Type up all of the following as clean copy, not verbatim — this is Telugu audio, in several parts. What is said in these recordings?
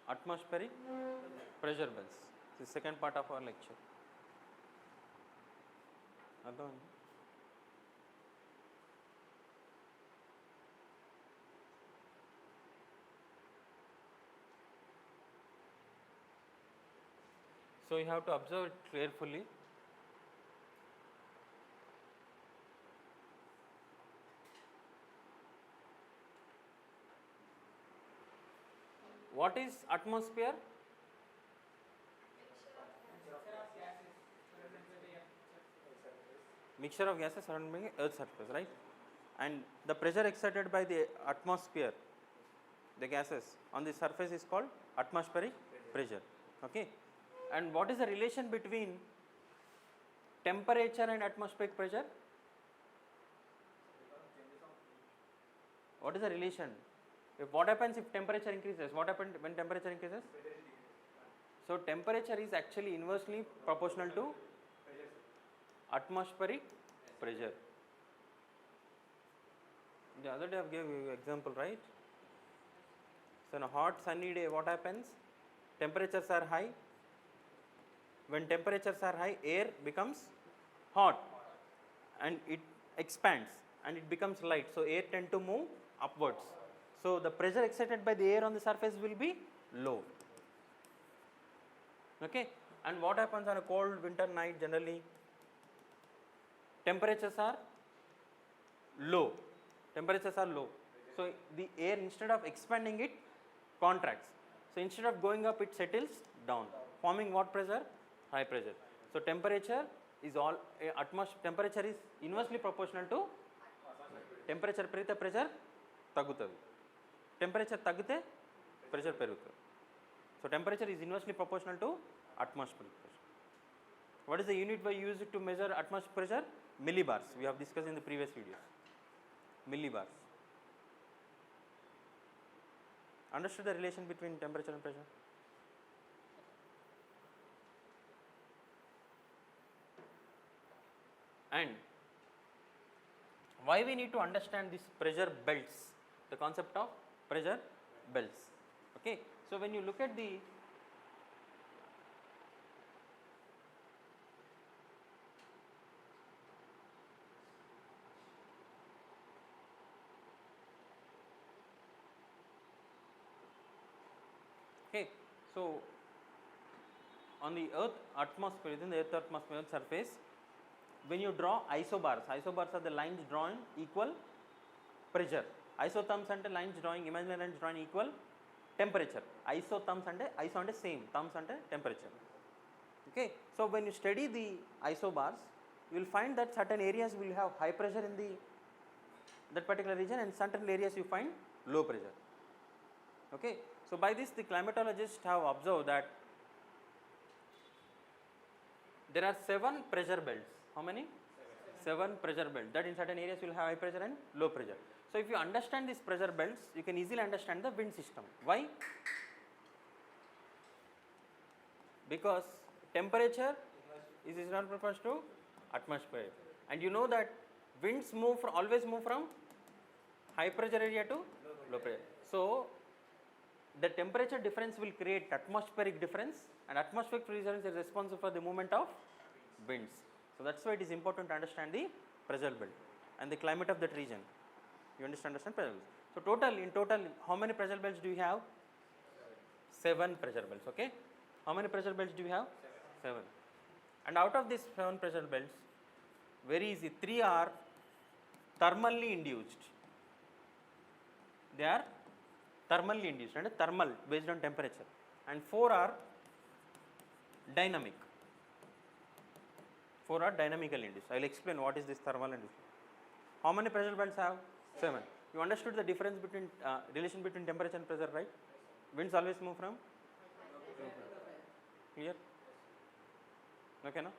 atmospheric pressure belts. This is second part of our lecture. అర్థమైంది? So you have to observe it carefully. What is atmosphere? Mixture of gases surrounding Earth's surface, right? And the pressure exerted by the atmosphere, the gases on the surface, is called atmospheric pressure. Okay. And what is the relation between temperature and atmospheric pressure? What is the relation? What happens if temperature increases? What happens when temperature increases? So temperature is actually inversely proportional to atmospheric pressure. The other day I gave you example, right? So in a hot sunny day, what happens? Temperatures are high. When temperatures are high, air becomes hot and it expands and it becomes light. So air tend to move upwards. So the pressure exerted by the air on the surface will be low. Okay. And what happens on a cold winter night? Generally, temperatures are low. Temperatures are low. So the air, instead of expanding, it contracts. So instead of going up, it settles down, forming what pressure? High pressure. So temperature is temperature is inversely proportional to temperature perigite pressure tagutadi. Temperature tagite pressure perugutadi. So temperature is inversely proportional to atmospheric pressure. What is the unit we use to measure atmospheric pressure? Millibars. We have discussed in the previous videos. Millibars. Understood the relation between temperature and pressure? And why we need to understand these pressure belts, the concept of pressure belts. Okay. So when you look at the so on the Earth atmosphere, within the Earth atmosphere surface, when you draw isobars are the lines drawing equal pressure. Isotherms ante lines drawing, imaginary lines drawing equal temperature. Isotherms ante iso ante same, therms ante temperature. Okay. So when you study the isobars, you will find that certain areas will have high pressure in that particular region, and certain areas you find low pressure. Okay. So by this, the climatologists have observed that there are 7 pressure belts. How many? 7 pressure belts. That in certain areas will have high pressure and low pressure. So if you understand these pressure belts, you can easily understand the wind system. Why? Because temperature is not proportional to atmosphere, and you know that winds always move from high pressure area to low pressure. So the temperature difference will create atmospheric difference, and atmospheric pressure is responsible for the movement of winds. So that's why it is important to understand the pressure belt and the climate of that region. You understand pressure belts. So in total, how many pressure belts do you have? 7 pressure belts. Okay. How many pressure belts do you have? 7. And out of these 7 pressure belts, very easy, 3 are thermally induced. They are thermally induced, and thermal based on temperature, and 4 are dynamic. 4 are dynamically induced. I will explain what is this thermal induced. How many pressure belts have? 7. You understood the difference between relation between temperature and pressure, right? Winds always move from? Clear? Okay, no?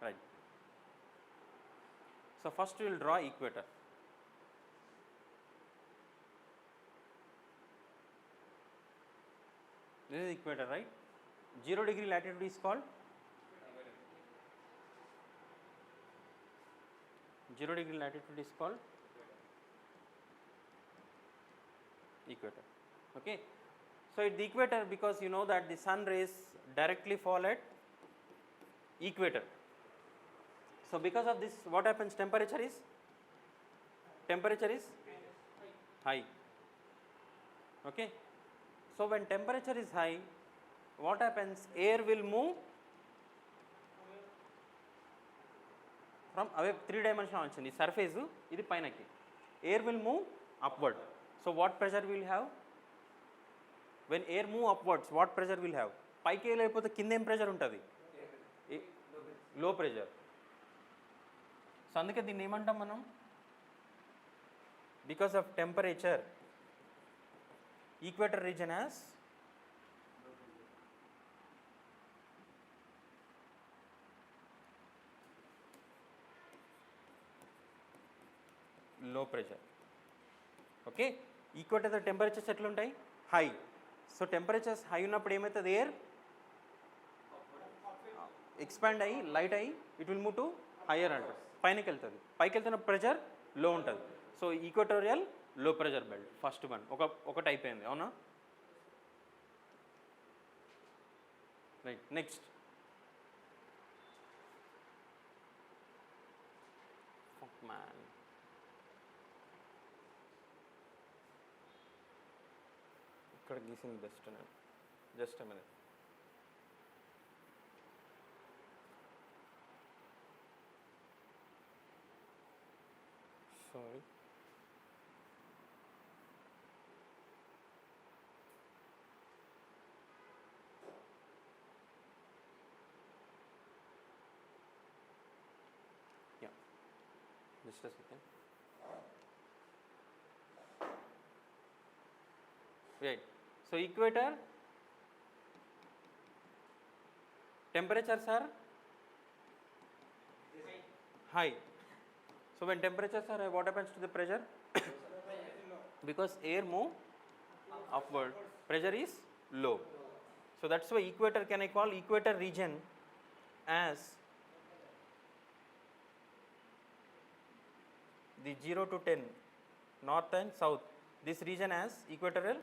Right. So first we will draw equator. This is equator, right? 0 degree latitude is called 0 degree latitude is called equator. Okay. So at the equator, because you know that the sun rays directly fall at equator. So because of this, what happens? Temperature is high. Okay. So when temperature is high, what happens? Air will move from away, 3-dimensional on surface, ఇది పైనకి. Air will move upward. So what pressure will have? When air move upwards, what pressure will have? పైకి వెళ్ళిపోతే కింద ఏం ప్రెషర్ ఉంటుంది? లో ప్రెషర్. సో అందుకే దీన్ని ఏమంటాం మనం? Because of temperature, equator reason as low pressure. Okay, equator temperatures ఎట్లుంటాయి? హై. సో టెంపరేచర్స్ హై ఉన్నప్పుడు ఏమవుతుంది? ఎయిర్ ఎక్స్పాండ్ అయ్యి లైట్ అయ్యి it will move to higher అంటారు, పైనకి వెళ్తుంది. పైకి వెళ్తున్న ప్రెషర్ లో ఉంటుంది. సో ఈక్వటోరియల్ లో ప్రెషర్ బెల్ట్ ఫస్ట్ వన్ ఒకటి అయిపోయింది, అవునా? రైట్. నెక్స్ట్ మ్యాన్, ఇక్కడ గీసింది బెస్ట్. నేను just a minute. Sorry. Yeah, just a second. Right. So equator temperatures are high. So when temperatures are high, what happens to the pressure? Because air move upward, pressure is low. So that's why equator, can I call equator region as the 0 to 10, north and south, this region as equatorial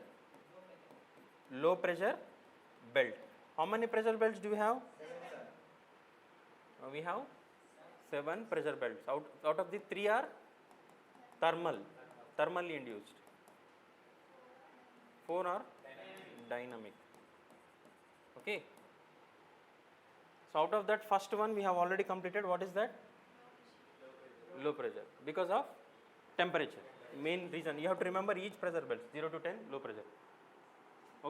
low pressure belt. How many pressure belts do we have? We have 7 pressure belts. Out of the 3 are thermally induced. 4 are dynamic. Okay. So out of that first one we have already completed. What is that? Low pressure. Because of temperature. Main reason. You have to remember each pressure belt. 0 to 10 low pressure.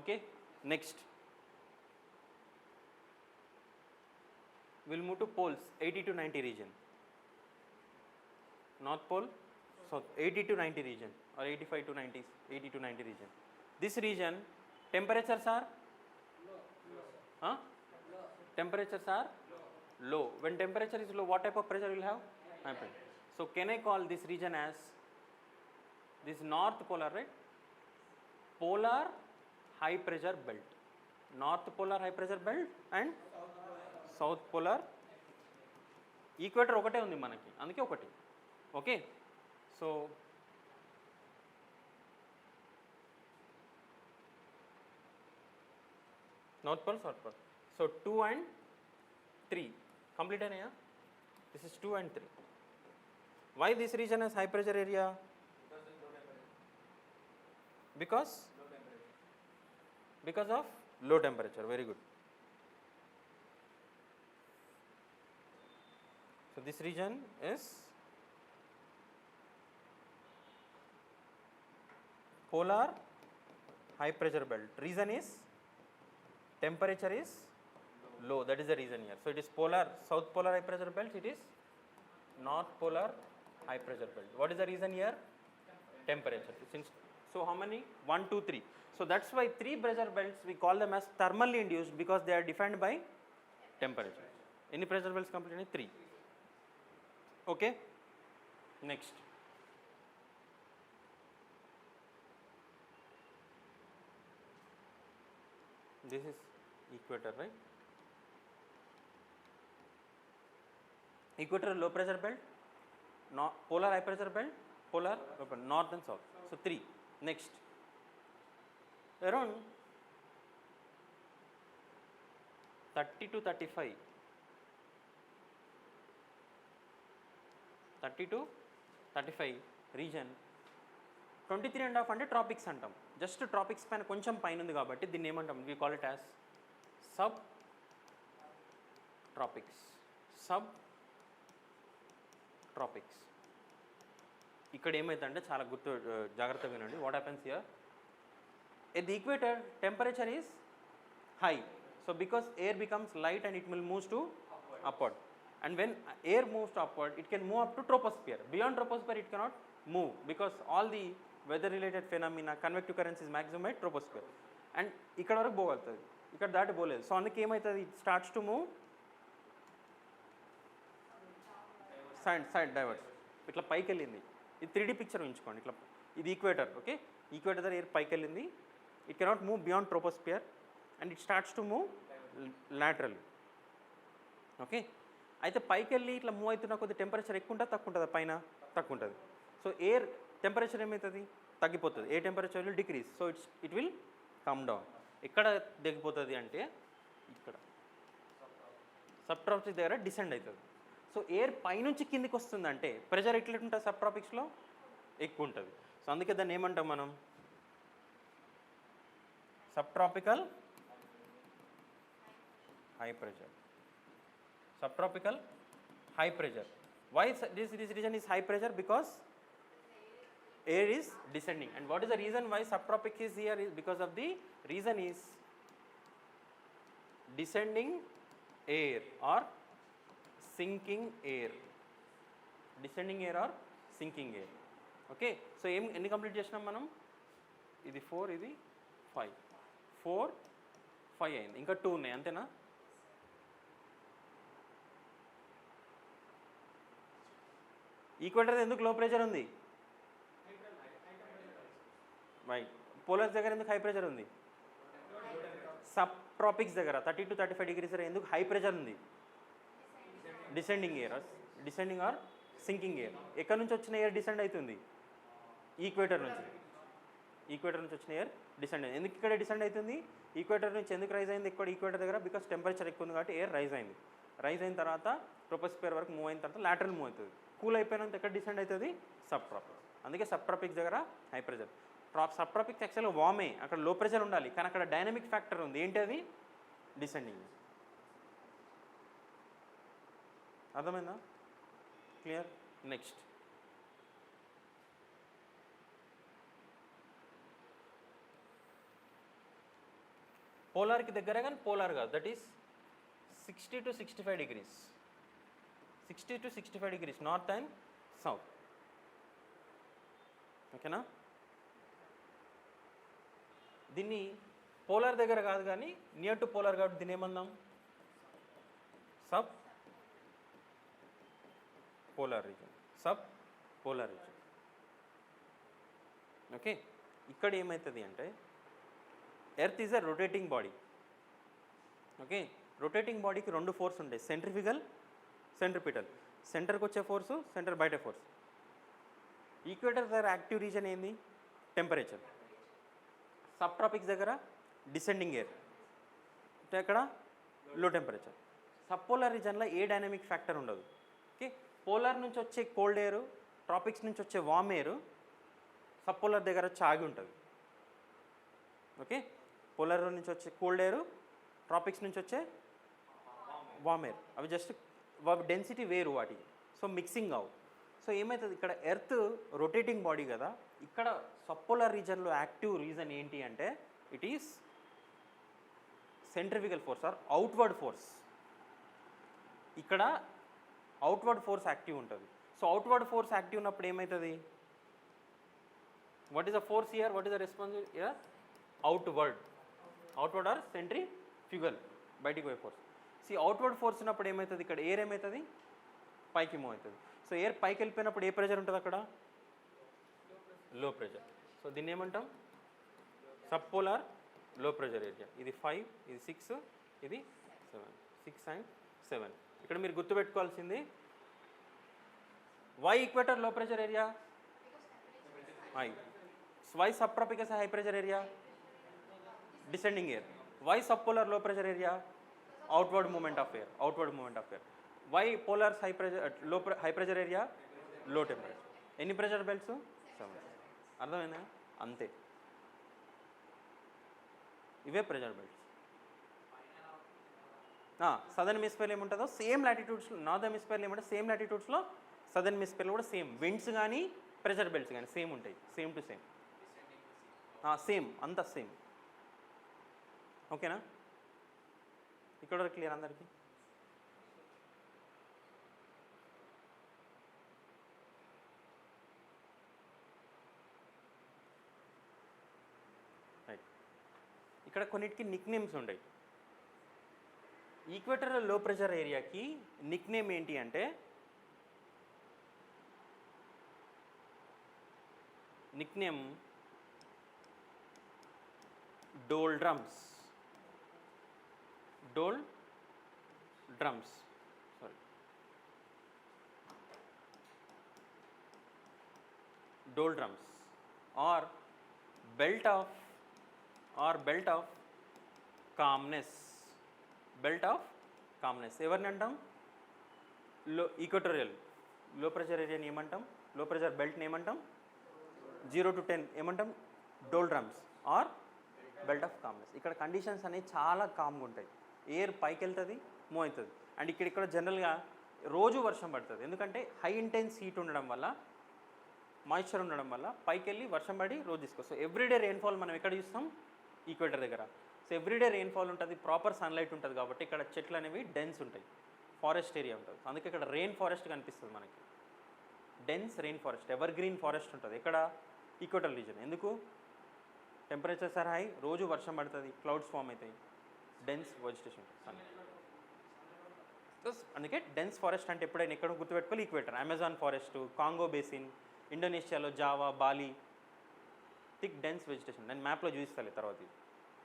Okay. Next. We'll move to poles, 80 to 90 region. North pole, south, 80 to 90 region, or 85 to 90, 80 to 90 region. This region, temperatures are low. Temperatures are low. When temperature is low, what type of pressure will have? High pressure. So can I call this region as this north polar, right? Polar high pressure belt. North polar high pressure belt and south polar. Equator ఒకటే ఉంది మనకి, అందుకే ఒకటి. Okay. So north pole, south pole. So 2 and 3 complete అయినాయా? This is 2 and 3. Why this region is high pressure area? Because of low temperature. Very good. So this region is polar high pressure belt. Reason is temperature is low. That is the reason here. So it is polar, south polar high pressure belt. It is north polar high pressure belt. What is the reason here? Temperature. Since, so how many? 1, 2, 3. So that's why 3 pressure belts we call them as thermally induced, because they are defined by temperature. Any pressure belts completely? 3. Okay. Next. This is equator, right? Equator low pressure belt, polar high pressure belt, polar open, north and south. So 3. Next. Around 30 to 35, 30 to 35 reason. 23.5 అంటే ట్రాపిక్స్ అంటాం. జస్ట్ ట్రాపిక్స్ పైన కొంచెం పైన ఉంది కాబట్టి దీన్ని ఏమంటాం, we call it as sub tropics. Sub tropics. ఇక్కడ ఏమైందంటే చాలా జాగ్రత్తగా వినండి. What happens here, at the equator temperature is high, so because air becomes light and it will move to upward, and when air moves to upward it can move up to troposphere. Beyond troposphere it cannot move because all the weather related phenomena, convective currents is maximum at troposphere, and ఇక్కడ వరకు పోగలుగుతుంది, ఇక్కడ దాటి పోలేదు. సో అందుకే ఏమవుతుంది, it starts to move side divorce, ఇట్లా పైకి వెళ్ళింది. ఇది 3D పిక్చర్ ఉంచుకోండి. ఇట్లా ఇది ఈక్వేటర్, ఓకే, ఈక్వేటర్ దగ్గర ఎయిర్ పైకి వెళ్ళింది. It cannot move beyond troposphere and it starts to move laterally, okay. అయితే పైకి వెళ్ళి ఇట్లా మూవ్ అవుతున్న కొద్ది టెంపరేచర్ ఎక్కువ ఉంటుంది తక్కువ ఉంటుంది, పైన తక్కువ ఉంటుంది. సో ఎయిర్ టెంపరేచర్ ఏమవుతుంది, తగ్గిపోతుంది. Air temperature will decrease, so it will come down. ఎక్కడ తగ్గిపోతుంది అంటే ఇక్కడ సబ్ ట్రాపిక్స్ దగ్గర డిసెండ్ అవుతుంది. సో ఎయిర్ పైనుంచి కిందికి వస్తుందంటే ప్రెషర్ ఎట్లా ఉంటుంది, సబ్ ట్రాపిక్స్లో ఎక్కువ ఉంటుంది. సో అందుకే దాన్ని ఏమంటాం మనం, sub tropical high pressure. Subtropical high pressure. Why this region is high pressure? Because air is descending. And what is the reason why subtropic is here? Is because of the reason is descending air or sinking air. Descending air or sinking air. Okay. So ఎన్ని కంప్లీట్ చేసినాం మనం, ఇది 4, ఇది 5, 4 5 అయింది, ఇంకా 2 ఉన్నాయి, అంతేనా? ఈక్వేటర్ ఎందుకు లో ప్రెషర్ ఉంది, రైట్. పోలర్స్ దగ్గర ఎందుకు హై ప్రెషర్ ఉంది, సబ్ ట్రాపిక్స్ దగ్గర 30 to 35 degrees ఎందుకు హై ప్రెషర్ ఉంది, డిసెండింగ్ ఆర్ సింకింగ్ ఎయిర్. ఎక్కడి నుంచి వచ్చిన ఎయిర్ డిసెండ్ అవుతుంది, ఈక్వేటర్ నుంచి వచ్చిన ఎయిర్ డిసెండ్ అయింది. ఎందుకు ఇక్కడ డిసెండ్ అవుతుంది, ఈక్వేటర్ నుంచి ఎందుకు రైజ్ అయింది ఇక్కడ ఈక్వేటర్ దగ్గర, బికాస్ టెంపరేచర్ ఎక్కువ ఉంది కాబట్టి ఎయిర్ రైజ్ అయింది. రైజ్ అయిన తర్వాత ట్రోపోస్పియర్ వరకు మూవ్ అయిన తర్వాత లాటరల్ మూవ్ అవుతుంది. కూల్ అయిపోయినంత ఎక్కడ డిసెండ్ అవుతుంది, సబ్ ట్రాపిక్స్. అందుకే సబ్ ట్రాపిక్స్ దగ్గర హై ప్రెషర్. సబ్ ట్రాపిక్స్ యాక్చువల్గా వామే, అక్కడ లో ప్రెషర్ ఉండాలి, కానీ అక్కడ డైనమిక్ ఫ్యాక్టర్ ఉంది. ఏంటి అది, డిసెండింగ్. అర్థమైందా, క్లియర్? నెక్స్ట్ పోలార్కి దగ్గర కానీ పోలార్ కాదు, that is 60 to 65 degrees, 60 to 65 degrees north and south, ఓకేనా? దీన్ని పోలార్ దగ్గర కాదు కానీ నియర్ టు పోలార్ కాబట్టి దీన్ని ఏమందాం, sub polar region, sub polar region, okay. ఇక్కడ ఏమవుతుంది అంటే earth is a rotating body, okay. Rotating బాడీకి 2 ఫోర్స్ ఉంటాయి, సెంట్రిఫిగల్, సెంట్రిపిటల్. సెంటర్కి వచ్చే ఫోర్సు, సెంటర్ బయట ఫోర్స్. ఈక్వేటర్ దగ్గర యాక్టివ్ రీజన్ ఏంది, టెంపరేచర్. సబ్ ట్రాపిక్స్ దగ్గర డిసెండింగ్ ఎయిర్, అంటే అక్కడ లో టెంపరేచర్. సబ్ పోలార్ రీజన్లో ఏ డైనమిక్ ఫ్యాక్టర్ ఉండదు, ఓకే. పోలార్ నుంచి వచ్చే కోల్డ్ ఎయిర్, ట్రాపిక్స్ నుంచి వచ్చే వామ్ ఎయిర్ సబ్ పోలార్ దగ్గర చాగి ఉంటుంది, ఓకే. పోలార్ నుంచి వచ్చే కోల్డ్ ఎయిర్, ట్రాపిక్స్ నుంచి వచ్చే వామ్ ఎయిర్, అవి జస్ట్ డెన్సిటీ వేరు వాటికి, సో మిక్సింగ్ అవు. సో ఏమవుతుంది, ఇక్కడ ఎర్త్ రొటేటింగ్ బాడీ కదా, ఇక్కడ సబ్పోలార్ రీజన్లో యాక్టివ్ రీజన్ ఏంటి అంటే it is centrifugal force or outward force. ఇక్కడ అవుట్వర్డ్ ఫోర్స్ యాక్టివ్ ఉంటుంది. సో అవుట్వర్డ్ ఫోర్స్ యాక్టివ్ ఉన్నప్పుడు ఏమవుతుంది, what is the force here, what is the response here, outward or centrifugal, బయటికి పోయే ఫోర్స్. సి అవుట్వర్డ్ ఫోర్స్ ఉన్నప్పుడు ఏమవుతుంది, ఇక్కడ ఎయిర్ ఏమవుతుంది, పైకి మూవ్ అవుతుంది. సో ఎయిర్ పైకి వెళ్ళిపోయినప్పుడు ఏ ప్రెషర్ ఉంటుంది అక్కడ, లో ప్రెషర్. సో దీన్ని ఏమంటాం, sub polar low pressure area. ఇది 5, ఇది 6, ఇది 7, 6 and 7. ఇక్కడ మీరు గుర్తుపెట్టుకోవాల్సింది, why equator low pressure area, why sub tropical high pressure area, descending air. Why sub polar low pressure area, outward moment of air, outward moment of air. Why polars high pressure, high pressure area, low temperature. ఎన్ని ప్రెజర్ బెల్ట్స్? 7. అర్థమైందా? అంతే, ఇవే ప్రెజర్ బెల్ట్స్. సదర్న్ హెమిస్ఫియర్లో ఏముంటుందో సేమ్ లాటిట్యూడ్స్లో, నార్దర్న్ హెమిస్ఫియర్లో ఏముంటుంది సేమ్ లాటిట్యూడ్స్లో, సదర్న్ హెమిస్ఫియర్లో కూడా సేమ్ విండ్స్ కానీ ప్రెజర్ బెల్ట్స్ కానీ సేమ్ ఉంటాయి, సేమ్ టు సేమ్. సేమ్, అంతా సేమ్. ఓకేనా? ఇక్కడ వరకు క్లియర్ అందరికీ? రైట్. ఇక్కడ కొన్నిటికి నిక్ నేమ్స్ ఉంటాయి. ఈక్వేటర్ లో ప్రెషర్ ఏరియాకి నిక్ నేమ్ ఏంటి అంటే, nickname doldrums. Doldrums, sorry, doldrums are belt of calmness. Belt of calmness ఎవరిని అంటాం? ఈక్వటోరియల్ లో ప్రెషర్ ఏరియాని ఏమంటాం? లో ప్రెషర్ బెల్ట్ని ఏమంటాం? 0 to 10 ఏమంటాం? Doldrums are belt of calmness. ఇక్కడ కండిషన్స్ అనేవి చాలా కామ్గా ఉంటాయి. ఎయిర్ పైకి వెళ్తుంది, మూవ్ అవుతుంది. అండ్ ఇక్కడ జనరల్గా రోజు వర్షం పడుతుంది. ఎందుకంటే హై ఇంటెన్స్ హీట్ ఉండడం వల్ల, మాయిశ్చర్ ఉండడం వల్ల పైకి వెళ్ళి వర్షం పడి రోజు తీసుకొస్తాం. ఎవ్రీడే రెయిన్ఫాల్ మనం ఎక్కడ చూస్తాం? ఈక్వేటర్ దగ్గర. సో ఎవ్రీడే రెయిన్ఫాల్ ఉంటుంది, ప్రాపర్ సన్లైట్ ఉంటుంది కాబట్టి ఇక్కడ చెట్లు అనేవి డెన్స్ ఉంటాయి, ఫారెస్ట్ ఏరియా ఉంటుంది. అందుకే ఇక్కడ రెయిన్ ఫారెస్ట్ కనిపిస్తుంది మనకి. Dense rain forest, ever green forest ఉంటుంది ఎక్కడ? Equator region. ఎందుకు? టెంపరేచర్స్ ఆర్ హై, రోజు వర్షం పడుతుంది, క్లౌడ్స్ ఫామ్ అవుతాయి, డెన్స్ వెజిటేషన్ ఉంటుంది. అందుకే డెన్స్ ఫారెస్ట్ అంటే ఎప్పుడైనా ఎక్కడ గుర్తుపెట్టుకోవాలి? Equator. Amazon forest, Congo basin, ఇండోనేషియాలో Java, Bali, thick dense vegetation. నేను మ్యాప్లో చూపిస్తాను తర్వాత.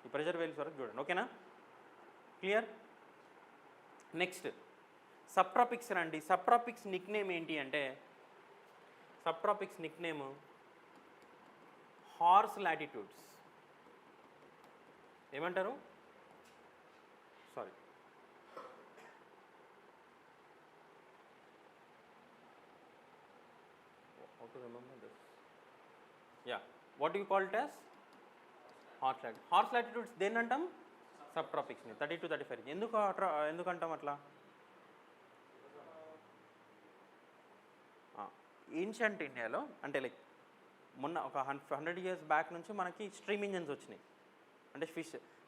ఈ ప్రెజర్ వేల్స్ వరకు చూడండి. ఓకేనా? క్లియర్? నెక్స్ట్ సబ్ట్రాపిక్స్ రండి. సబ్ట్రాపిక్స్ నిక్ నేమ్ ఏంటి అంటే, సబ్ట్రాపిక్స్ నిక్ నేమ్ హార్స్ లాటిట్యూడ్స్. ఏమంటారు? Sorry, how to remember this? Yeah, what do you call it as? Horse latitude. Horse latitudes దేన్ని అంటాం? సబ్ట్రాపిక్స్ని. 30 to 35. ఎందుకు అంటాం అట్లా? ఏన్షియంట్ ఇండియాలో అంటే లైక్ మొన్న ఒక 100 years బ్యాక్ నుంచి మనకి స్ట్రీమ్ ఇంజన్స్ వచ్చినాయి. అంటే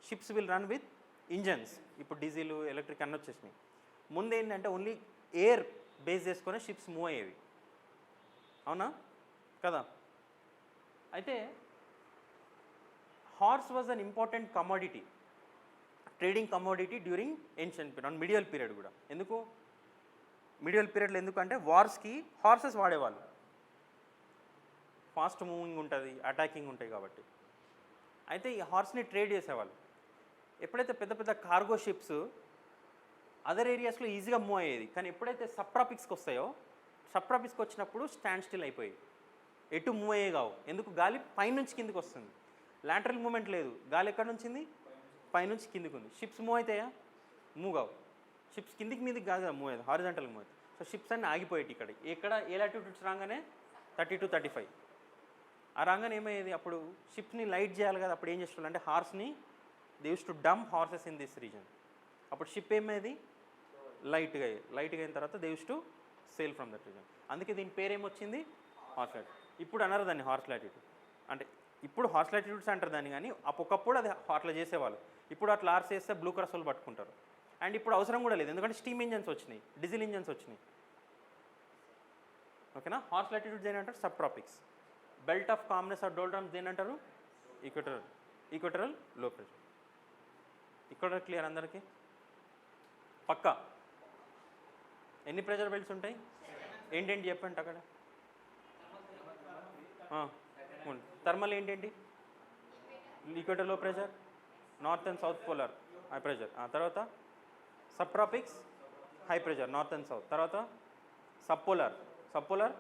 ships will run with engines. ఇప్పుడు డీజిల్, ఎలక్ట్రిక్ అన్నీ వచ్చేసినాయి. ముందు ఏంటంటే ఓన్లీ ఎయిర్ బేస్ చేసుకునే షిప్స్ మూవ్ అయ్యేవి, అవునా కదా? అయితే horse was an important commodity, trading commodity during ancient period, medieval period కూడా. ఎందుకు మిడియల్ పీరియడ్లో? ఎందుకంటే వార్స్కి హార్సెస్ వాడేవాళ్ళు. ఫాస్ట్ మూవింగ్ ఉంటుంది, అటాకింగ్ ఉంటాయి కాబట్టి. అయితే ఈ హార్స్ని ట్రేడ్ చేసేవాళ్ళు. ఎప్పుడైతే పెద్ద పెద్ద కార్గో షిప్స్ అదర్ ఏరియాస్లో ఈజీగా మూవ్ అయ్యేది, కానీ ఎప్పుడైతే సబ్ట్రాపిక్స్కి వస్తాయో, సబ్ట్రాపిక్స్కి వచ్చినప్పుడు స్టాండ్ స్టిల్ అయిపోయి ఎటు మూవ్ అయ్యే కావు. ఎందుకు? గాలి పైనుంచి కిందికి వస్తుంది, లాటరల్ మూమెంట్ లేదు. గాలి ఎక్కడి నుంచి ఉంది? పైనుంచి కిందికి ఉంది. షిప్స్ మూవ్ అవుతాయా? మూవ్ కావు. షిప్స్ కిందికి మీదికి కాదు మూవ్ అయ్యేది, హారిజాంటల్గా మూవ్ అవుతుంది. సో షిప్స్ అన్నీ ఆగిపోయేటి ఇక్కడ ఏ లాటిట్యూడ్స్ రాగానే 30 to 35. ఆ రాగానే ఏమయ్యేది? అప్పుడు షిప్స్ని లైట్ చేయాలి కదా, అప్పుడు ఏం చేస్తారు అంటే హార్స్ని they use to dump horses in this region. అప్పుడు షిప్ ఏమయ్యేది? లైట్గా అయిన తర్వాత they use to sail from that region. అందుకే దీని పేరేమొచ్చింది? Horse latitude. ఇప్పుడు అన్నారు దాన్ని హార్స్ లాటిట్యూడ్ అంటే. ఇప్పుడు హార్స్ లాటిట్యూడ్స్ అంటారు దాన్ని, కానీ ఒకప్పుడు అది అట్లా చేసేవాళ్ళు. ఇప్పుడు అట్లా ఆర్స్ చేస్తే బ్లూ క్రాస్ వాళ్ళు పట్టుకుంటారు. అండ్ ఇప్పుడు అవసరం కూడా లేదు, ఎందుకంటే స్టీమ్ ఇంజన్స్ వచ్చినాయి, డీజిల్ ఇంజన్స్ వచ్చినాయి. ఓకేనా? హార్స్ లాటిట్యూడ్స్ ఏంటంటారు? Subtropics. Belt of calmness or doldrums ఏంటంటారు? ఈక్వటరల్ లో ప్రెషర్. ఇక్కడ క్లియర్ అందరికీ? పక్కా? ఎన్ని ప్రెషర్ బెల్ట్స్ ఉంటాయి? ఏంటేంటి చెప్పండి అక్కడ. థర్మల్ ఏంటేంటి? Equator low pressure, north and south polar high pressure. తర్వాత subtropics high pressure, north and south. తర్వాత సబ్పోలార్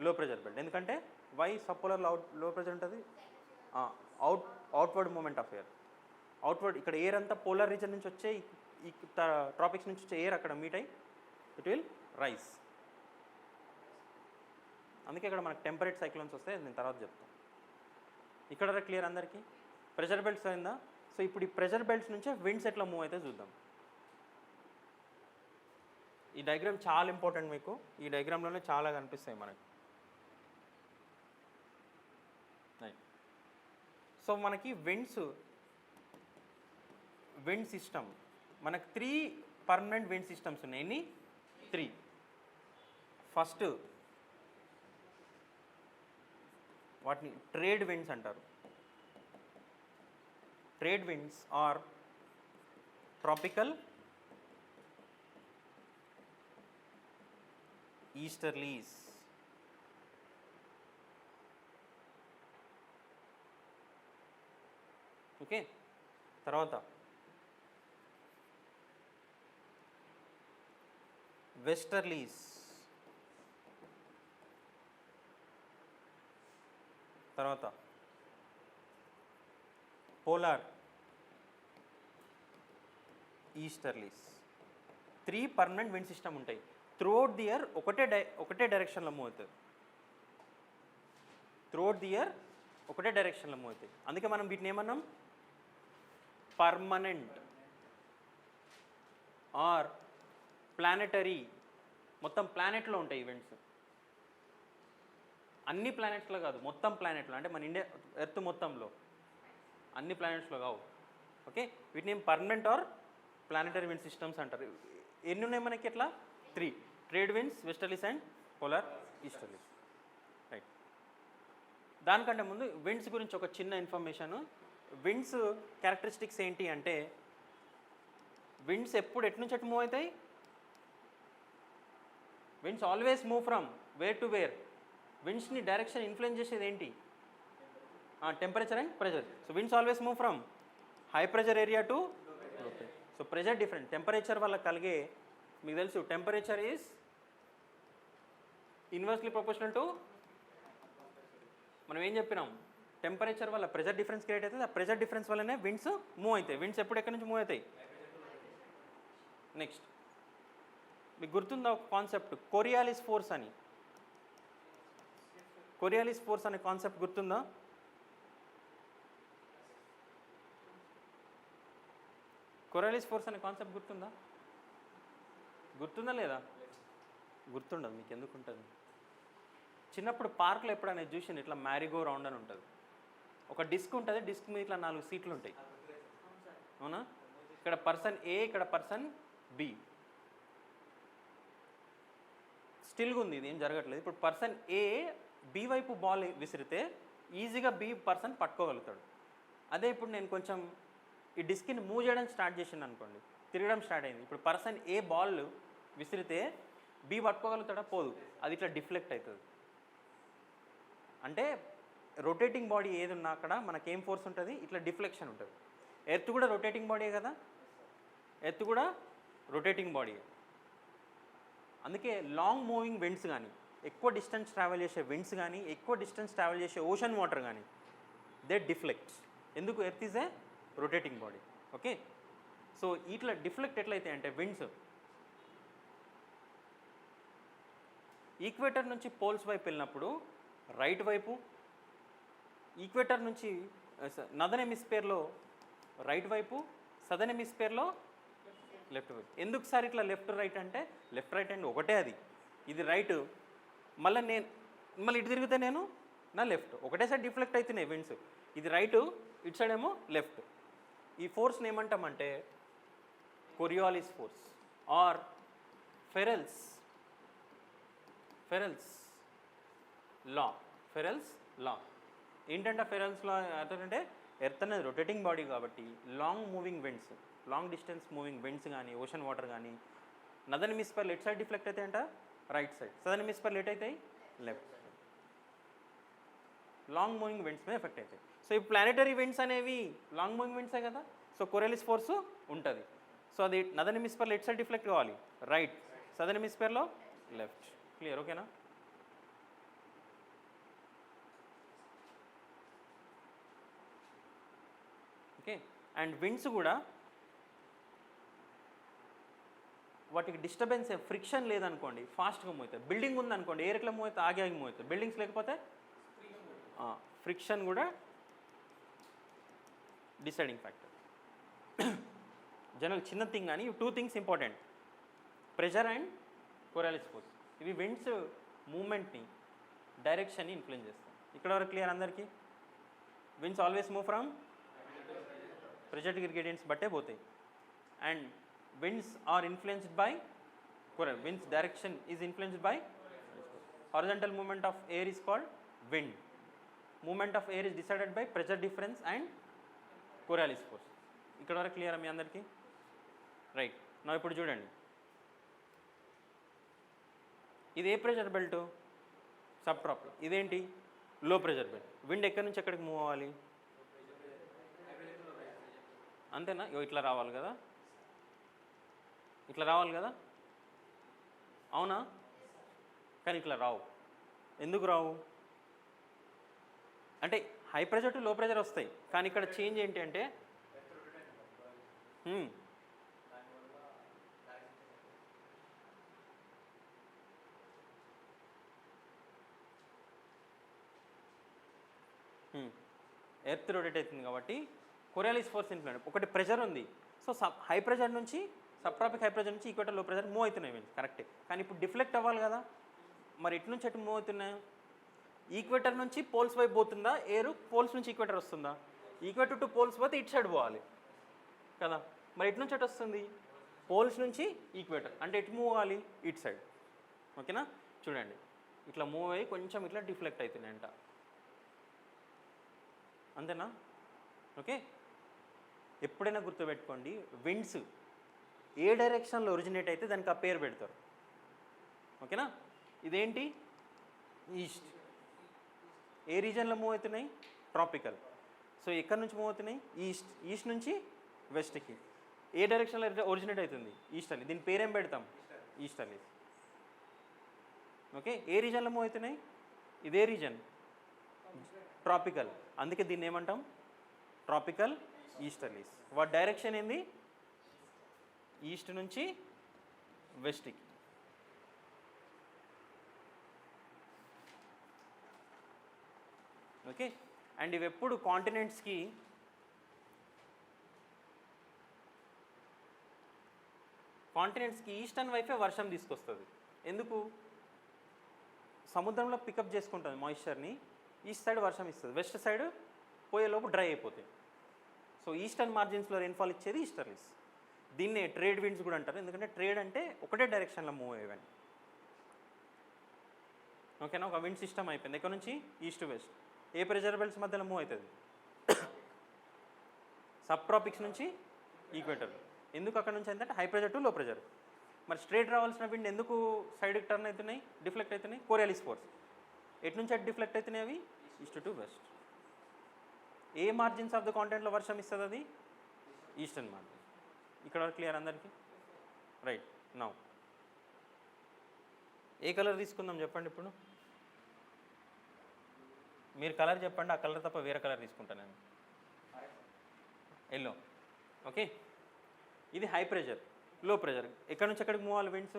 లో ప్రెషర్ బెల్ట్. ఎందుకంటే వై సబ్పోలార్లో లో ప్రెషర్ ఉంటుంది? Outward moment of air. Outward ఇక్కడ ఎయిర్ అంతా పోలార్ రీజన్ నుంచి వచ్చే ఈ ట్రాపిక్స్ నుంచి వచ్చే ఎయిర్ అక్కడ మీట్ అయ్యి ఇట్ విల్ రైస్. అందుకే ఇక్కడ మనకు టెంపరేట్ సైక్లోన్స్ వస్తాయి, నేను తర్వాత చెప్తాను. ఇక్కడ క్లియర్ అందరికీ? ప్రెషర్ బెల్ట్స్ అయిందా? సో ఇప్పుడు ఈ ప్రెషర్ బెల్ట్స్ నుంచే విండ్స్ ఎట్లా మూవ్ అయితే చూద్దాం. ఈ డయాగ్రామ్ చాలా ఇంపార్టెంట్ మీకు, ఈ డయాగ్రామ్లోనే చాలా కనిపిస్తాయి మనకి. సో మనకి విండ్ సిస్టమ్ మనకు 3 పర్మనెంట్ విండ్ సిస్టమ్స్ ఉన్నాయి. ఎన్ని? 3. ఫస్ట్ వాటిని ట్రేడ్ విండ్స్ అంటారు. Trade winds are tropical easterlies. Okay, తర్వాత వెస్టర్లీస్, తర్వాత polar easterlies. 3 permanent wind system ఉంటాయి. త్రూఅవుట్ ది ఇయర్ ఒకటే డైరెక్షన్లో మూవ్ అవుతుంది. త్రూఅవుట్ ది ఇయర్ ఒకటే డైరెక్షన్లో మూవ్ అవుతాయి. అందుకే మనం వీటిని ఏమన్నాం? Permanent or planetary. మొత్తం ప్లానెట్లో ఉంటాయి ఈవెంట్స్. అన్ని ప్లానెట్స్లో కాదు, మొత్తం ప్లానెట్లో. అంటే మన ఇండియా ఎర్త్ మొత్తంలో అన్ని ప్లానెట్స్లో కావు. ఓకే, వీటిని permanent or planetary wind systems అంటారు. ఎన్ని ఉన్నాయి మనకి? ఎట్లా? 3. Trade winds, westerlies and polar easterlies. Right. దానికంటే ముందు విండ్స్ గురించి ఒక చిన్న ఇన్ఫర్మేషను. విండ్స్ క్యారెక్టరిస్టిక్స్ ఏంటి అంటే, విండ్స్ ఎప్పుడు ఎటు నుంచి ఎటు మూవ్ అవుతాయి? Winds always move from where to where. విండ్స్ని డైరెక్షన్ ఇన్ఫ్లుయెన్స్ చేసేది ఏంటి? Temperature and pressure. So winds always move from high pressure area to low pressure. So pressure different. Temperature వల్ల కలిగే, మీకు తెలుసు, temperature is inversely proportional to, మనం ఏం చెప్పినాం? టెంపరేచర్ వల్ల ప్రెషర్ డిఫరెన్స్ క్రియేట్ అవుతుంది. ఆ ప్రెషర్ డిఫరెన్స్ వల్లనే విండ్స్ మూవ్ అవుతాయి. విండ్స్ ఎప్పుడు ఎక్కడి నుంచి మూవ్ అవుతాయి? నెక్స్ట్ మీకు గుర్తుందా ఒక కాన్సెప్ట్, కొరియాలిస్ ఫోర్స్ అని? కొరియాలిస్ ఫోర్స్ అనే కాన్సెప్ట్ గుర్తుందా? కొరియాలిస్ ఫోర్స్ అనే కాన్సెప్ట్ గుర్తుందా లేదా? గుర్తుండదు. మీకు ఎందుకు ఉంటుంది? చిన్నప్పుడు పార్క్లో ఎప్పుడైనా చూసింది ఇట్లా మ్యారీగో రౌండ్ అని ఉంటుంది. ఒక డిస్క్ ఉంటుంది, డిస్క్ మీద ఇట్లా 4 సీట్లు ఉంటాయి, అవునా? ఇక్కడ పర్సన్ ఏ, ఇక్కడ పర్సన్ బి. స్టిల్గా ఉంది, ఇది ఏం జరగట్లేదు. ఇప్పుడు పర్సన్ ఏ బి వైపు బాల్ విసిరితే ఈజీగా బి పర్సన్ పట్టుకోగలుగుతాడు. అదే ఇప్పుడు నేను కొంచెం ఈ డిస్క్ని మూవ్ చేయడం స్టార్ట్ చేసింది అనుకోండి, తిరగడం స్టార్ట్ అయింది. ఇప్పుడు పర్సన్ ఏ బాల్ విసిరితే బి పట్టుకోగలుగుతాడా? పోదు. అది ఇట్లా డిఫ్లెక్ట్ అవుతుంది. అంటే రొటేటింగ్ బాడీ ఏది ఉన్నా అక్కడ మనకేం ఫోర్స్ ఉంటుంది? ఇట్లా డిఫ్లెక్షన్ ఉంటుంది. ఎర్త్ కూడా రొటేటింగ్ బాడీయే కదా, ఎర్త్ కూడా రొటేటింగ్ బాడీ. అందుకే లాంగ్ మూవింగ్ విండ్స్ కానీ, ఎక్కువ డిస్టెన్స్ ట్రావెల్ చేసే విండ్స్ కానీ, ఎక్కువ డిస్టెన్స్ ట్రావెల్ చేసే ఓషన్ వాటర్ కానీ, దే డిఫ్లెక్ట్స్. ఎందుకు? Earth is a rotating body. Okay, so ఇట్లా డిఫ్లెక్ట్ ఎట్లయితే అంటే విండ్స్ ఈక్వేటర్ నుంచి పోల్స్ వైపు వెళ్ళినప్పుడు రైట్ వైపు, ఈక్వేటర్ నుంచి నదర్న్ హెమిస్ఫియర్లో రైట్ వైపు, సదర్న్ హెమిస్ఫియర్లో లెఫ్ట్ వైపు. ఎందుకు సార్ ఇట్లా లెఫ్ట్ రైట్ అంటే, లెఫ్ట్ రైట్ అండ్ ఒకటే, అది ఇది రైట్, మళ్ళీ ఇటు తిరిగితే నేను నా లెఫ్ట్, ఒకటే సైడ్ డిఫ్లెక్ట్ అవుతున్నాయి విండ్స్. ఇది రైట్, ఇటు సైడ్ ఏమో లెఫ్ట్. ఈ ఫోర్స్ని ఏమంటామంటే Coriolis force or Ferrel's law. Ferrel's law ఏంటంటే, ఫెరెల్స్ లా అంటే ఎర్త్ అనేది రొటేటింగ్ బాడీ కాబట్టి long moving winds, long distance moving winds కానీ, ఓషన్ వాటర్ కానీ, నదర్న్ హెమిస్ఫియర్ ఎట్ సైడ్ డిఫ్లెక్ట్ అయితే అంట రైట్ సైడ్, సదర్న్ హెమిస్ఫియర్ ఎట్ అవుతాయి left side. Long moving winds మీద ఎఫెక్ట్ అవుతాయి. సో ఈ ప్లానెటరీ విండ్స్ అనేవి లాంగ్ మూవింగ్ విండ్సే కదా, సో కొరియాలిస్ ఫోర్స్ ఉంటుంది. సో అది నదర్న్ హెమిస్ఫియర్లో ఎట్ సైడ్ డిఫ్లెక్ట్ కావాలి? రైట్. సదర్న్ హెమిస్ఫియర్లో లెఫ్ట్. క్లియర్? ఓకేనా? ఓకే, అండ్ విండ్స్ కూడా వాటికి డిస్టర్బెన్స్ ఫ్రిక్షన్ లేదనుకోండి ఫాస్ట్గా మూవ్ అవుతాయి. బిల్డింగ్ ఉందనుకోండి ఎయిర్ ఎట్లా మూవ్ అవుతుంది, ఆగి ఆగి మూవ్ అవుతుంది. బిల్డింగ్స్ లేకపోతే ఫ్రిక్షన్ కూడా డిసైడింగ్ ఫ్యాక్టర్. జనరల్ చిన్న థింగ్ కానీ 2 things important, pressure and Coriolis force. ఇవి విండ్స్ మూమెంట్ని డైరెక్షన్ని ఇన్ఫ్లుయెన్స్ చేస్తాయి. ఇక్కడ వరకు క్లియర్ అందరికీ? Winds always move from pressure gradients బట్టే పోతాయి. And winds are influenced by wind's direction is influenced by horizontal movement of air is called wind. Movement of air is decided by pressure difference and Coriolis force. ఇక్కడ వరకు క్లియర్ మీ అందరికీ? రైట్. నా ఇప్పుడు చూడండి, ఇది ఏ ప్రెషర్ బెల్ట్? Subtropic. ఇదేంటి? Low pressure belt. విండ్ ఎక్కడి నుంచి ఎక్కడికి మూవ్ అవ్వాలి? అంతేనా? ఇట్లా రావాలి కదా, ఇట్లా రావాలి కదా, అవునా? కానీ ఇట్లా రావు. ఎందుకు రావు అంటే high pressure to low pressure వస్తాయి, కానీ ఇక్కడ చేంజ్ ఏంటి అంటే ఎర్త్ రొటేట్ అవుతుంది కాబట్టి కొరియాలిస్ ఫోర్స్ ఇన్ఫ్లుయెన్స్. ఒకటి ప్రెషర్ ఉంది, సో హై ప్రెషర్ నుంచి సబ్ ట్రాపిక్ హై ప్రెషర్ నుంచి ఈక్వేటర్ లో ప్రెషర్ మూవ్ అవుతున్నాయి విండ్స్, కరెక్టే. కానీ ఇప్పుడు డిఫ్లెక్ట్ అవ్వాలి కదా, మరి ఎటు నుంచి ఎటు మూవ్ అవుతున్నాయి? ఈక్వేటర్ నుంచి పోల్స్ వైపు పోతుందా ఎయిర్? పోల్స్ నుంచి ఈక్వేటర్ వస్తుందా? ఈక్వేటర్ టు పోల్స్ పోతే ఇటు సైడ్ పోవాలి కదా, మరి ఎటు నుంచి ఎటు వస్తుంది? పోల్స్ నుంచి ఈక్వేటర్, అంటే ఎటు మూవ్ అవ్వాలి? ఇటు సైడ్. ఓకేనా? చూడండి, ఇట్లా మూవ్ అయ్యి కొంచెం ఇట్లా డిఫ్లెక్ట్ అవుతున్నాయి అంట, అంతేనా? ఓకే. ఎప్పుడైనా గుర్తుపెట్టుకోండి, విండ్స్ ఏ డైరెక్షన్లో ఒరిజినేట్ అయితే దానికి ఆ పేరు పెడతారు. ఓకేనా? ఇదేంటి? ఈస్ట్. ఏ రీజన్లో మూవ్ అవుతున్నాయి? ట్రాపికల్. సో ఎక్కడి నుంచి మూవ్ అవుతున్నాయి? ఈస్ట్. ఈస్ట్ నుంచి వెస్ట్కి. ఏ డైరెక్షన్లో ఒరిజినేట్ అవుతుంది? ఈస్ట్ అని. దీని పేరేం పెడతాం? ఈస్ట్ అని. ఓకే. ఏ రీజన్లో మూవ్ అవుతున్నాయి? ఇదే రీజన్, ట్రాపికల్. అందుకే దీన్ని ఏమంటాం? Tropical easterlies. వాటి డైరెక్షన్ ఏంది? ఈస్ట్ నుంచి వెస్ట్కి. ఓకే. అండ్ ఇవి ఎప్పుడు కాంటినెంట్స్కి ఈస్టర్న్ వైపే వర్షం తీసుకొస్తుంది. ఎందుకు? సముద్రంలో పికప్ చేసుకుంటుంది మాయిశ్చర్ని, ఈస్ట్ సైడ్ వర్షం ఇస్తుంది, వెస్ట్ సైడ్ పోయేలోపు డ్రై అయిపోతాయి. సో ఈస్టర్న్ మార్జిన్స్లో రెయిన్ఫాల్ ఇచ్చేది ఈస్టర్లీస్. దీన్నే ట్రేడ్ విండ్స్ కూడా అంటారు, ఎందుకంటే ట్రేడ్ అంటే ఒకటే డైరెక్షన్లో మూవ్ అయ్యేవని. ఓకేనా? ఒక విండ్ సిస్టమ్ అయిపోయింది. ఎక్కడ నుంచి? East west. ఏ ప్రెషర్ బెల్ట్స్ మధ్యలో మూవ్ అవుతుంది? సబ్ ట్రాపిక్స్ నుంచి ఈక్వేటర్. ఎందుకు అక్కడ నుంచి అంటే high pressure to low pressure. మరి స్ట్రేట్ రావాల్సిన విండ్ ఎందుకు సైడ్కి టర్న్ అవుతున్నాయి, డిఫ్లెక్ట్ అవుతున్నాయి? Coriolis force. ఎటు నుంచి అటు డిఫ్లెక్ట్ అవుతున్నాయి అవి? East to west. ఏ మార్జిన్స్ ఆఫ్ ద కాంటినెంట్లో వర్షం ఇస్తుంది? అది ఈస్టర్న్ మార్జిన్. ఇక్కడ వరకు క్లియర్ అందరికీ? రైట్. నౌ ఏ కలర్ తీసుకుందాం చెప్పండి ఇప్పుడు? మీరు కలర్ చెప్పండి, ఆ కలర్ తప్ప వేరే కలర్ తీసుకుంటాను నేను. ఎల్లో. ఓకే. ఇది హై ప్రెషర్, లో ప్రెషర్. ఎక్కడి నుంచి ఎక్కడికి మూవ్ అవ్వాలి విండ్స్?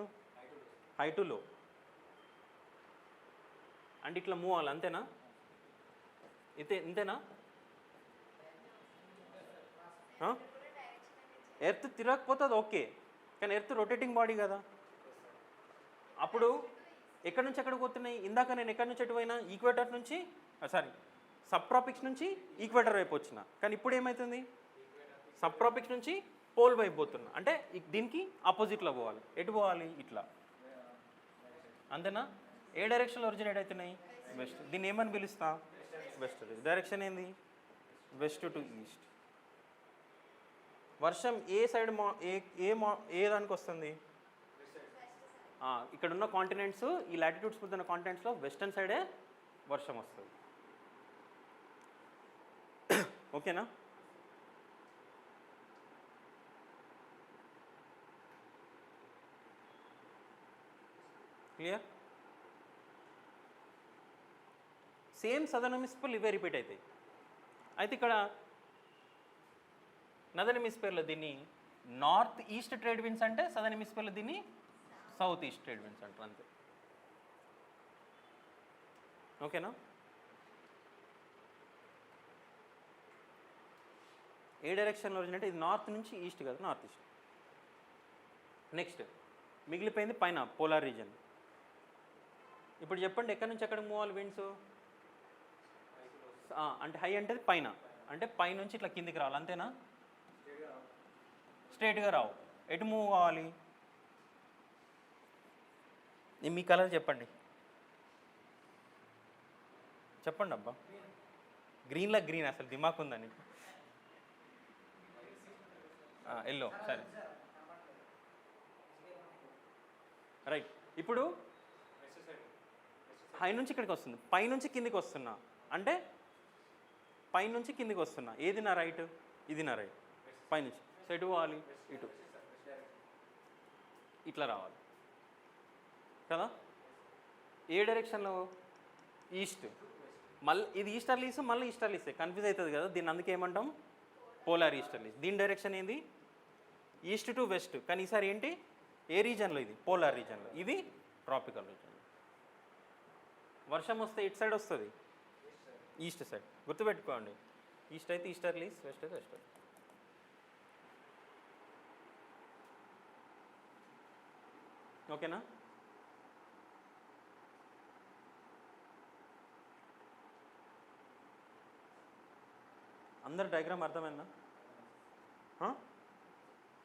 హై టు లో. అంటే ఇట్లా మూవ్ అవ్వాలి, అంతేనా? ఇంతేనా? ఎర్త్ తిరగకపోతే అది ఓకే, కానీ ఎర్త్ రొటేటింగ్ బాడీ కదా. అప్పుడు ఎక్కడి నుంచి ఎక్కడికి పోతున్నాయి? ఇందాక నేను ఎక్కడి నుంచి ఎటు పోయినా? ఈక్వేటర్ నుంచి, సబ్ ట్రాపిక్స్ నుంచి ఈక్వేటర్ వైపు వచ్చిన, కానీ ఇప్పుడు ఏమవుతుంది? సబ్ ట్రాపిక్స్ నుంచి పోల్ వైపు పోతున్నా, అంటే దీనికి ఆపోజిట్లో పోవాలి. ఎటు పోవాలి? ఇట్లా. అంతేనా? ఏ డైరెక్షన్లో ఒరిజినేట్ అవుతున్నాయి? వెస్ట్. దీన్ని ఏమని పిలుస్తా? వెస్ట్. డైరెక్షన్ ఏంది? West to east. వర్షం ఏ సైడ్ ఏ దానికి వస్తుంది? ఇక్కడ ఉన్న కాంటినెంట్స్, ఈ లాటిట్యూడ్స్ మీద ఉన్న కాంటినెంట్స్లో వెస్టర్న్ సైడే వర్షం వస్తుంది. ఓకేనా? క్లియర్? సేమ్ సదర్న్ హెమిస్ఫియర్ ఇవే రిపీట్ అవుతాయి. అయితే ఇక్కడ నదర్న్ హెమిస్ఫియర్లో దీన్ని నార్త్ ఈస్ట్ ట్రేడ్ విండ్స్ అంటే, సదర్న్ హెమిస్ఫియర్లో దీన్ని సౌత్ ఈస్ట్ ట్రేడ్ విండ్స్ అంటారు అంతే. ఓకేనా? ఏ డైరెక్షన్లో వచ్చినట్టే ఇది నార్త్ నుంచి ఈస్ట్ కదా, నార్త్ ఈస్ట్. నెక్స్ట్ మిగిలిపోయింది పైన పోలార్ రీజన్. ఇప్పుడు చెప్పండి ఎక్కడి నుంచి ఎక్కడికి మూవ్ అవ్వాలి విండ్స్? అంటే హై అంటే పైన, అంటే పైనుంచి ఇట్లా కిందికి రావాలి అంతేనా? స్ట్రైట్గా రావు. ఎటు మూవ్ కావాలి? మీ కలర్ చెప్పండి, చెప్పండి అబ్బా. గ్రీన్లో గ్రీన్ అసలు దిమాక్ ఉందని. ఎల్లో, సరే రైట్. ఇప్పుడు హై నుంచి ఇక్కడికి వస్తుంది, పైనుంచి కిందికి వస్తున్నా అంటే పైనుంచి కిందికి వస్తున్నా. ఏది నా రైట్? ఇది నా రైట్. పైనుంచి సో ఎటు పోవాలి? ఇటు, ఇట్లా రావాలి కదా. ఏ డైరెక్షన్లో? ఈస్ట్. మళ్ళీ ఇది ఈస్టర్లీస్, మళ్ళీ ఈస్టర్లీసే, కన్ఫ్యూజ్ అవుతుంది కదా. దీన్ని అందుకే ఏమంటాం? Polar easterlies. దీని డైరెక్షన్ ఏంది? East to west. కానీ ఈసారి ఏంటి? ఏ రీజన్లో? ఇది పోలార్ రీజన్లో, ఇది ట్రాపికల్ రీజన్. వర్షం వస్తే ఇటు సైడ్ వస్తుంది, ఈస్ట్ సైడ్. గుర్తుపెట్టుకోండి, ఈస్ట్ అయితే ఈస్టర్లీస్, వెస్ట్ అయితే వెస్టర్లీ. ఓకేనా? అందరు డయాగ్రామ్ అర్థమైందా?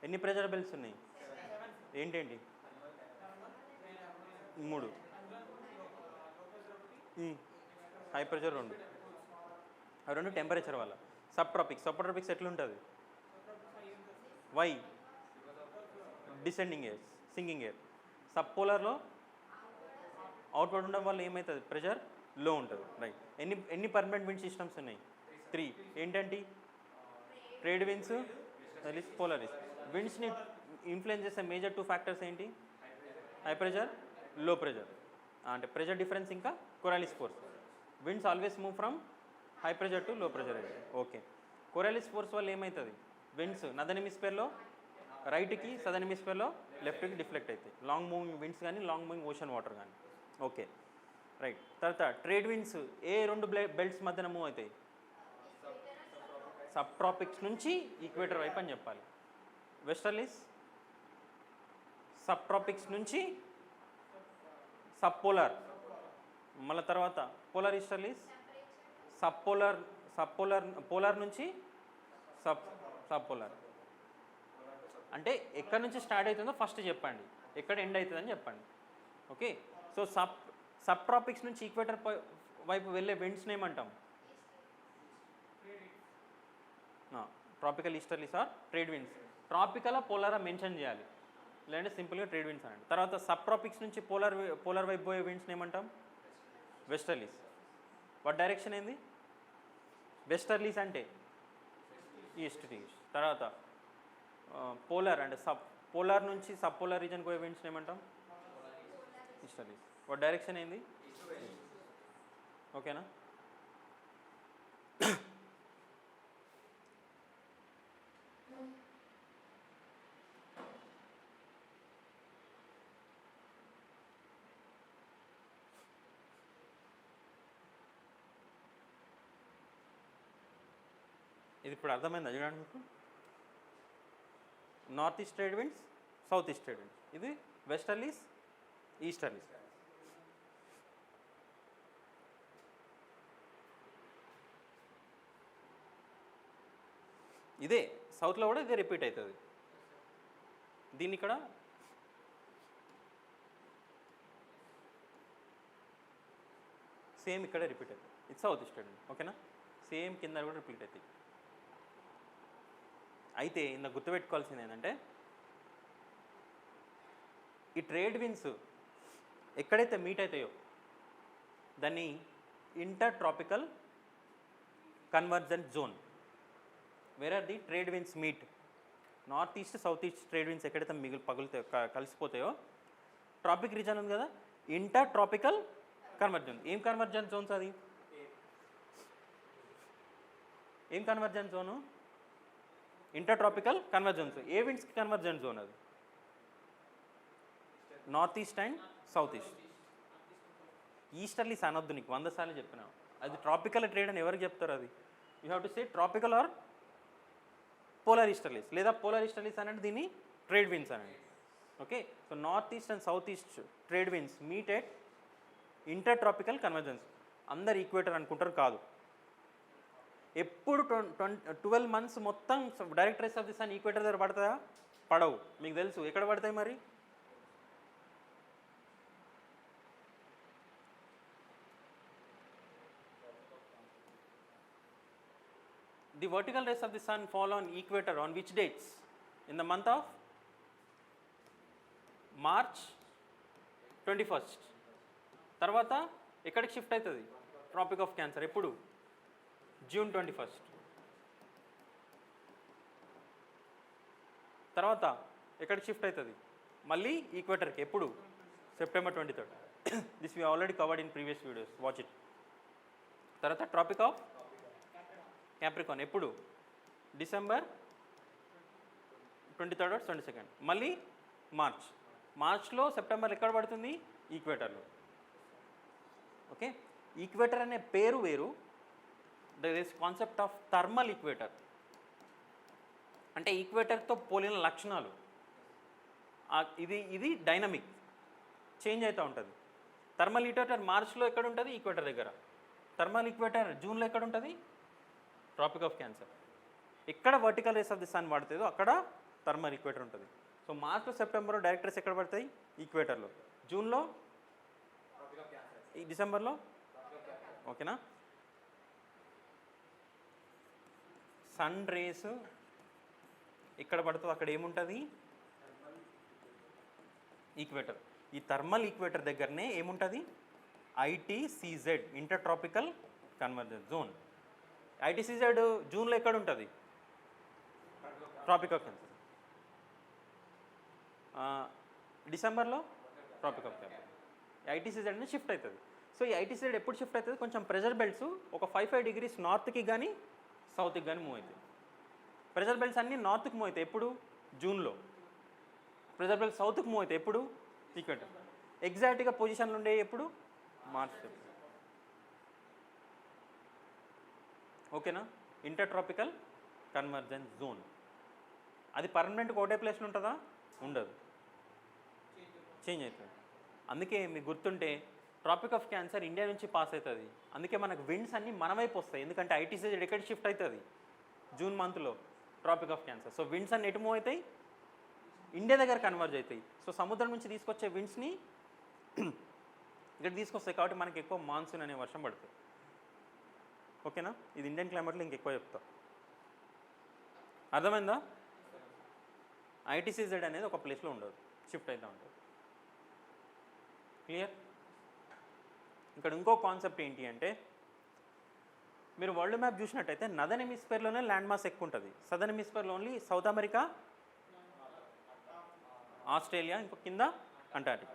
ఎన్ని ప్రెజర్ బెల్ట్స్ ఉన్నాయి? ఏంటేంటి? 3. హై ప్రెషర్ 2, అవి 2 టెంపరేచర్ వల్ల. సబ్ ట్రాపిక్స్ ఎట్లుంటుంది? Why? Descending air, sinking air. Sub పోలార్లో అవుట్వర్డ్ ఉండడం వల్ల ఏమవుతుంది? ప్రెషర్ లో ఉంటుంది. రైట్. ఎన్ని పర్మనెంట్ విండ్ సిస్టమ్స్ ఉన్నాయి? 3. ఏంటంటే ట్రేడ్ విండ్స్, పోలారిస్. విండ్స్ని ఇన్ఫ్లుయెన్స్ చేసే మేజర్ 2 ఫ్యాక్టర్స్ ఏంటి? High pressure, low pressure. అంటే ప్రెషర్ డిఫరెన్స్ ఇంకా Coriolis force. Winds always move from high pressure to low pressure area. Okay. Coriolis force వల్ల ఏమవుతుంది? విండ్స్ నదర్న్ హెమిస్ఫియర్లో రైట్కి, సదర్న్ హెమిస్ఫియర్లో లెఫ్ట్కి డిఫ్లెక్ట్ అవుతాయి. లాంగ్ మూవింగ్ విండ్స్ కానీ, లాంగ్ మూవింగ్ ఓషన్ వాటర్ కానీ. Okay right. తర్వాత ట్రేడ్ విండ్స్ ఏ 2 బెల్ట్స్ మధ్యన మూవ్ అవుతాయి? సబ్ ట్రాపిక్స్ నుంచి ఈక్వేటర్ వైపు అని చెప్పాలి. వెస్టర్లీస్ సబ్ ట్రాపిక్స్ నుంచి సబ్ పోలార్, మళ్ళీ తర్వాత పోలార్ ఈస్టర్లీస్ పోలార్ నుంచి సబ్ పోలార్. అంటే ఎక్కడి నుంచి స్టార్ట్ అవుతుందో ఫస్ట్ చెప్పండి, ఎక్కడ ఎండ్ అవుతుందని చెప్పండి. ఓకే. సో సబ్ ట్రాపిక్స్ నుంచి ఈక్వేటర్ వైపు వెళ్ళే విండ్స్ని ఏమంటాం? Tropical easterlies or trade winds. Tropical పోలారా మెన్షన్ చేయాలి, లేదంటే సింపుల్గా ట్రేడ్ విండ్స్ అనండి. తర్వాత సబ్ ట్రాపిక్స్ నుంచి పోలార్ వైపు పోయే విండ్స్ని ఏమంటాం? వెస్టర్లీస్. వాటి డైరెక్షన్ ఏంది? వెస్టర్లీస్ అంటే ఈస్ట్ టు ఈస్ట్. తర్వాత పోలార్ అంటే పోలార్ నుంచి సబ్ పోలార్ రీజన్ పోయే విండ్స్ని ఏమంటాం? ఈస్టర్లీస్. వాటి డైరెక్షన్ ఏంది? ఓకేనా? ఇది ఇప్పుడు అర్థమైందా చూడండి మీకు? North east trade winds, south east trade winds. ఇది వెస్టర్లీస్, ఈస్టర్లీస్. ఇదే సౌత్లో కూడా ఇదే రిపీట్ అవుతుంది. దీన్ని ఇక్కడ సేమ్ ఇక్కడ రిపీట్ అవుతుంది. ఇది సౌత్ ఈస్ట్ ట్రేడ్ విండ్. ఓకేనా? సేమ్ కింద కూడా రిపీట్ అవుతాయి. అయితే ఇందులో గుర్తుపెట్టుకోవాల్సింది ఏంటంటే, ఈ ట్రేడ్ విండ్స్ ఎక్కడైతే మీట్ అవుతాయో దాన్ని inter tropical convergence zone. Where are the trade winds meet. North east, south east trade winds ఎక్కడైతే కలిసిపోతాయో ట్రాపిక్ రీజన్ ఉంది కదా, ఇంటర్ ట్రాపికల్ కన్వర్జెన్స్. ఏం కన్వర్జెన్స్ జోన్స్ అది? ఏం convergence zone? Inter tropical convergence. ఏ విండ్స్కి కన్వర్జెంట్ జోన్ అది? North east and south east. Easterlies అనొద్దు, నీకు 100 సార్లు చెప్పినా. అది ట్రాపికల్ ట్రేడ్ అని ఎవరికి చెప్తారు? అది you have to say tropical or polar easterlies, లేదా పోలార్ ఈస్టర్లీస్ అనేది దీన్ని ట్రేడ్ విన్స్ అనేది. Okay, so north east and south east trade winds meet at inter tropical convergence. అందరు ఈక్వేటర్ అనుకుంటారు, కాదు. ఎప్పుడు 12 months మొత్తం direct rays of the sun equator దగ్గర పడతాయా? పడవు. మీకు తెలుసు ఎక్కడ పడతాయి మరి? The vertical rays of the sun fall on equator on which dates? In the month of March 21st. తర్వాత ఎక్కడికి షిఫ్ట్ అవుతుంది? Tropic of cancer. ఎప్పుడు? June 21st. తర్వాత ఎక్కడికి షిఫ్ట్ అవుతుంది? మళ్ళీ ఈక్వేటర్కి. ఎప్పుడు? September 23rd. This we already covered in previous videos, watch it. తర్వాత ట్రాపిక్ ఆఫ్ క్యాప్రికాన్. ఎప్పుడు? December 23rd or 22nd. మళ్ళీ మార్చ్లో సెప్టెంబర్ ఎక్కడ పడుతుంది? ఈక్వేటర్లో. ఓకే, ఈక్వేటర్ అనే పేరు వేరు. There is concept of thermal equator, అంటే ఈక్వేటర్తో పోలిన లక్షణాలు. ఇది డైనమిక్, చేంజ్ అవుతూ ఉంటుంది. థర్మల్ ఈక్వేటర్ మార్చ్లో ఎక్కడ ఉంటుంది? ఈక్వేటర్ దగ్గర. థర్మల్ ఈక్వేటర్ జూన్లో ఎక్కడ ఉంటుంది? Tropic of Cancer. ఎక్కడ vertical rays of the sun పడుతుందో అక్కడ థర్మల్ ఈక్వేటర్ ఉంటుంది. సో మార్చ్లో సెప్టెంబర్లో డైరెక్ట్ రేస్ ఎక్కడ పడతాయి? ఈక్వేటర్లో. జూన్లో, డిసెంబర్లో. ఓకేనా? సన్ రేస్ ఎక్కడ పడుతుందో అక్కడ ఏముంటుంది? ఈక్వేటర్. ఈ థర్మల్ ఈక్వేటర్ దగ్గరనే ఏముంటుంది? ITCZ, inter tropical convergence zone. ITCZ జూన్లో ఎక్కడ ఉంటుంది? Tropic of cancer. డిసెంబర్లో ట్రాపిక్ ఆఫ్ క్యాన్సర్. ITCZ అనేది షిఫ్ట్ అవుతుంది. సో ఈ ITCZ ఎప్పుడు షిఫ్ట్ అవుతుంది? కొంచెం ప్రెషర్ బెల్ట్స్ ఒక 5 degrees నార్త్కి కానీ సౌత్కి కానీ మూవ్ అవుతాయి. ప్రెషర్ బెల్ట్స్ అన్నీ నార్త్కి మూవ్ అవుతాయి. ఎప్పుడు? జూన్లో. ప్రెషర్ బెల్ట్స్ సౌత్కి మూవ్ అవుతాయి. ఎప్పుడు? ఈక్వేటర్. ఎగ్జాక్ట్గా పొజిషన్లు ఉండే ఎప్పుడు? మార్చ్. ఓకేనా? Inter tropical convergence zone. అది పర్మనెంట్గా ఒకటే ప్లేస్లో ఉంటుందా? ఉండదు, చేంజ్ అవుతుంది. అందుకే మీకు గుర్తుంటే ట్రాపిక్ ఆఫ్ క్యాన్సర్ ఇండియా నుంచి పాస్ అవుతుంది. అందుకే మనకు విండ్స్ అన్నీ మన వైపు వస్తాయి. ఎందుకంటే ITCZ ఎక్కడ షిఫ్ట్ అవుతుంది? జూన్ మంత్లో tropic of cancer. So winds అన్ని ఎటు మూవ్ అవుతాయి? ఇండియా దగ్గర కన్వర్జ్ అవుతాయి. సో సముద్రం నుంచి తీసుకొచ్చే విండ్స్ని ఇక్కడ తీసుకొస్తాయి. కాబట్టి మనకి ఎక్కువ మాన్సూన్ అనే వర్షం పడుతుంది. ఓకేనా? ఇది ఇండియన్ క్లైమేట్లో ఇంకెక్కువ చెప్తా. అర్థమైందా? ITCZ అనేది ఒక ప్లేస్లో ఉండదు, షిఫ్ట్ అవుతూ ఉంటుంది. క్లియర్? ఇక్కడ ఇంకో కాన్సెప్ట్ ఏంటి అంటే, మీరు వరల్డ్ మ్యాప్ చూసినట్టయితే నదర్న్ హెమిస్ఫియర్లోనే ల్యాండ్ మాస్ ఎక్కువ ఉంటుంది. సదర్న్ హెమిస్ఫియర్లో ఓన్లీ సౌత్ అమెరికా, ఆస్ట్రేలియా, ఇంకో కింద అంటార్టికా.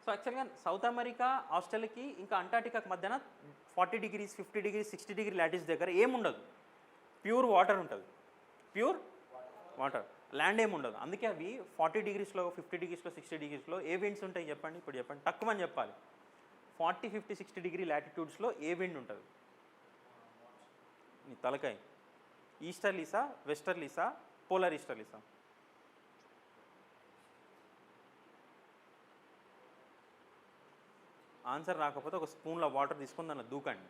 సో యాక్చువల్గా సౌత్ అమెరికా, ఆస్ట్రేలియాకి ఇంకా అంటార్టికాకి మధ్యన 40 degrees, 50 degrees, 60 degree లాటిస్ దగ్గర ఏముండదు, ప్యూర్ వాటర్ ఉంటుంది. ప్యూర్ వాటర్, ల్యాండ్ ఏముండదు. అందుకే అవి 40 degreesలో, 50 degreesలో, 60 degreesలో ఏ విండ్స్ ఉంటాయి చెప్పండి? ఇప్పుడు చెప్పండి, తక్కువ అని చెప్పాలి. 40, 50, 60 degree లాటిట్యూడ్స్లో ఏ విండ్ ఉంటుంది? నీ తలకాయ. ఈస్టర్లీసా, వెస్టర్లీసా, పోలార్ ఈస్టర్లీసా? ఆన్సర్ రాకపోతే ఒక స్పూన్లో వాటర్ తీసుకొని దాన్ని దూకండి.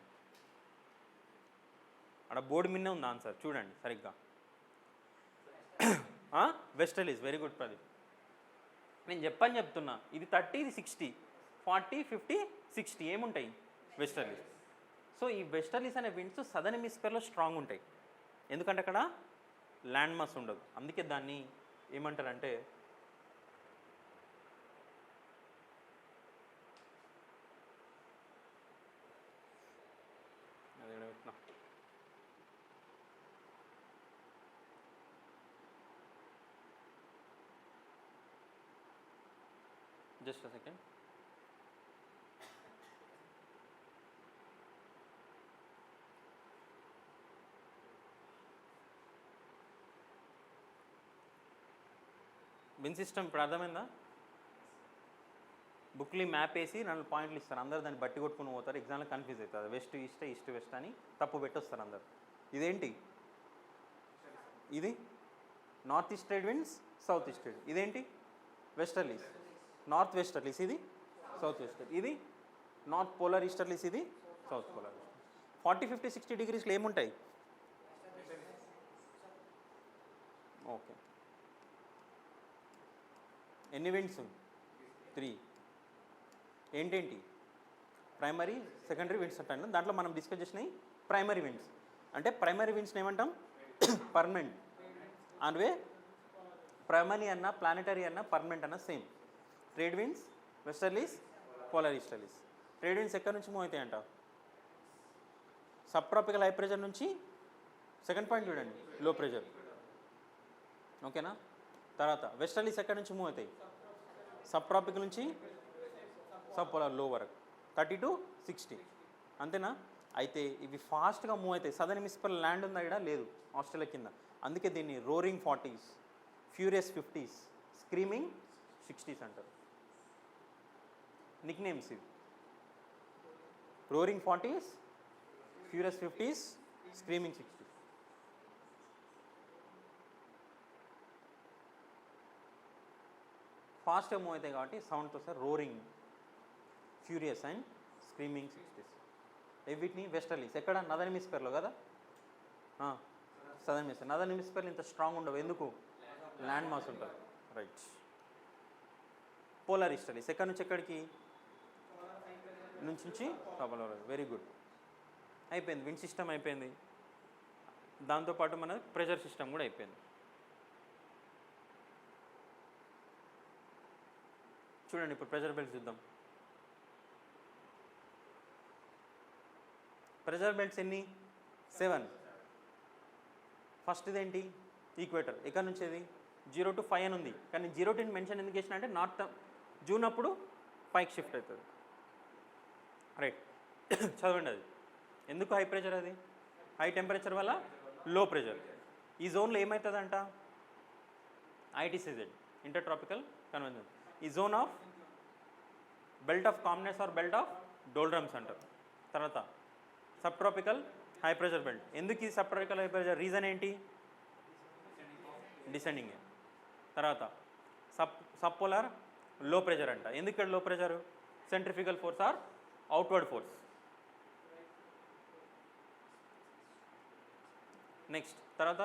అక్కడ బోర్డు మీదనే ఉంది ఆన్సర్, చూడండి సరిగ్గా. వెస్టర్లీస్. Very good Pradeep. నేను చెప్తున్నా, ఇది 30, ఇది 60, 40, 50, 60 ఏముంటాయి? వెస్టర్లీస్. సో ఈ వెస్టర్లీస్ అనే విండ్స్ సదర్న్ హెమిస్ఫియర్లో స్ట్రాంగ్ ఉంటాయి. ఎందుకంటే అక్కడ ల్యాండ్ మాస్ ఉండదు. అందుకే దాన్ని ఏమంటారంటే just a second. Win system ఇప్పుడు అర్థమైందా? బుక్లీ మ్యాప్ వేసి 4 పాయింట్లు ఇస్తారు, అందరు దాన్ని బట్టి కొట్టుకుని పోతారు, ఎగ్జామ్లో కన్ఫ్యూజ్ అవుతుంది, వెస్ట్ ఈస్ట్ ఈస్ట్ వెస్ట్ అని తప్పు పెట్టొస్తారు అందరు. ఇదేంటి? ఇది north east trade winds, south east trade. ఇదేంటి? వెస్టర్లీస్, నార్త్ వెస్టర్లీస్, ఇది సౌత్ వెస్టర్లీ. ఇది నార్త్ పోలార్ ఈస్టర్లీస్, ఇది సౌత్ పోలార్. 40, 50, 60 డిగ్రీస్లో ఏముంటాయి? ఓకే, ఎన్ని విండ్స్? 3. ఏంటేంటి? ప్రైమరీ, సెకండరీ విండ్స్ అంటాను. దాంట్లో మనం డిస్కస్ చేసినవి ప్రైమరీ విండ్స్. అంటే ప్రైమరీ విండ్స్ని ఏమంటాం? పర్మనెంట్. అన్వే ప్రైమరీ అన్న, ప్లానెటరీ అన్న, పర్మనెంట్ అన్న same. Trade winds, westerlies, polar easterlies. Trade winds ఎక్కడి నుంచి మూవ్ అవుతాయి అంట? సబ్ ట్రాపికల్ హై ప్రెషర్ నుంచి, సెకండ్ పాయింట్ చూడండి, లో ప్రెషర్. ఓకేనా? తర్వాత వెస్టర్లీస్ ఎక్కడి నుంచి మూవ్ అవుతాయి? సబ్ ట్రాపికల్ నుంచి సబ్ పోలార్ లో వరకు, 30 to 60. అంతేనా? అయితే ఇవి ఫాస్ట్గా మూవ్ అవుతాయి. సదర్న్ హెమిస్ఫియర్ ల్యాండ్ ఉందా? ఇక్కడ లేదు, ఆస్ట్రేలియా కింద. అందుకే దీన్ని roaring 40s, furious 50s, screaming 60s అంటారు. నిక్ నేమ్స్ ఇవి. Roaring 40s, furious 50s, screaming 60s. ఫాస్ట్గా మూవ్ అవుతాయి కాబట్టి సౌండ్తో sir roaring, furious and screaming 60s. వీటిని వెస్టర్లీస్. ఎక్కడ? నదర్న్ హెమిస్ఫియర్లో కదా, సదర్న్ హెమిస్ఫియర్. నదర్న్ హెమిస్ఫియర్లో ఇంత స్ట్రాంగ్ ఉండవు, ఎందుకు? ల్యాండ్ మాస్ ఉంటుంది. రైట్. పోలార్ ఈస్టర్లీస్ ఎక్కడి నుంచి ఎక్కడికి? నుంచి పోలార్. Very good. అయిపోయింది, విండ్ సిస్టమ్ అయిపోయింది, దాంతోపాటు మన ప్రెషర్ సిస్టమ్ కూడా అయిపోయింది. చూడండి, ఇప్పుడు ప్రెషర్ బెల్ట్స్ చూద్దాం. ప్రెషర్ బెల్ట్స్ ఎన్ని? 7. ఫస్ట్ ఇదేంటి? ఈక్వేటర్. ఎక్కడి నుంచి అది? 0 to 5 అని ఉంది, కానీ 0 to మెన్షన్ ఎందుకు చేసిన అంటే నార్త్ జూన్ అప్పుడు పైకి షిఫ్ట్ అవుతుంది. రైట్. చదవండి అది ఎందుకు హై ప్రెషర్? అది హై టెంపరేచర్ వల్ల లో ప్రెషర్. ఈ జోన్లో ఏమవుతుందంట? ITCZ, inter tropical convention. ఈ zone of belt of calmness or belt of doldrums అంటారు. తర్వాత sub tropical high pressure belt. ఎందుకు ఈ sub tropical high pressure? Reason ఏంటి? డిసెండింగ్. తర్వాత సబ్ పోలార్ లో ప్రెషర్ అంట. ఎందుకు ఇక్కడ low pressure? Centrifugal force or outward force. Next తర్వాత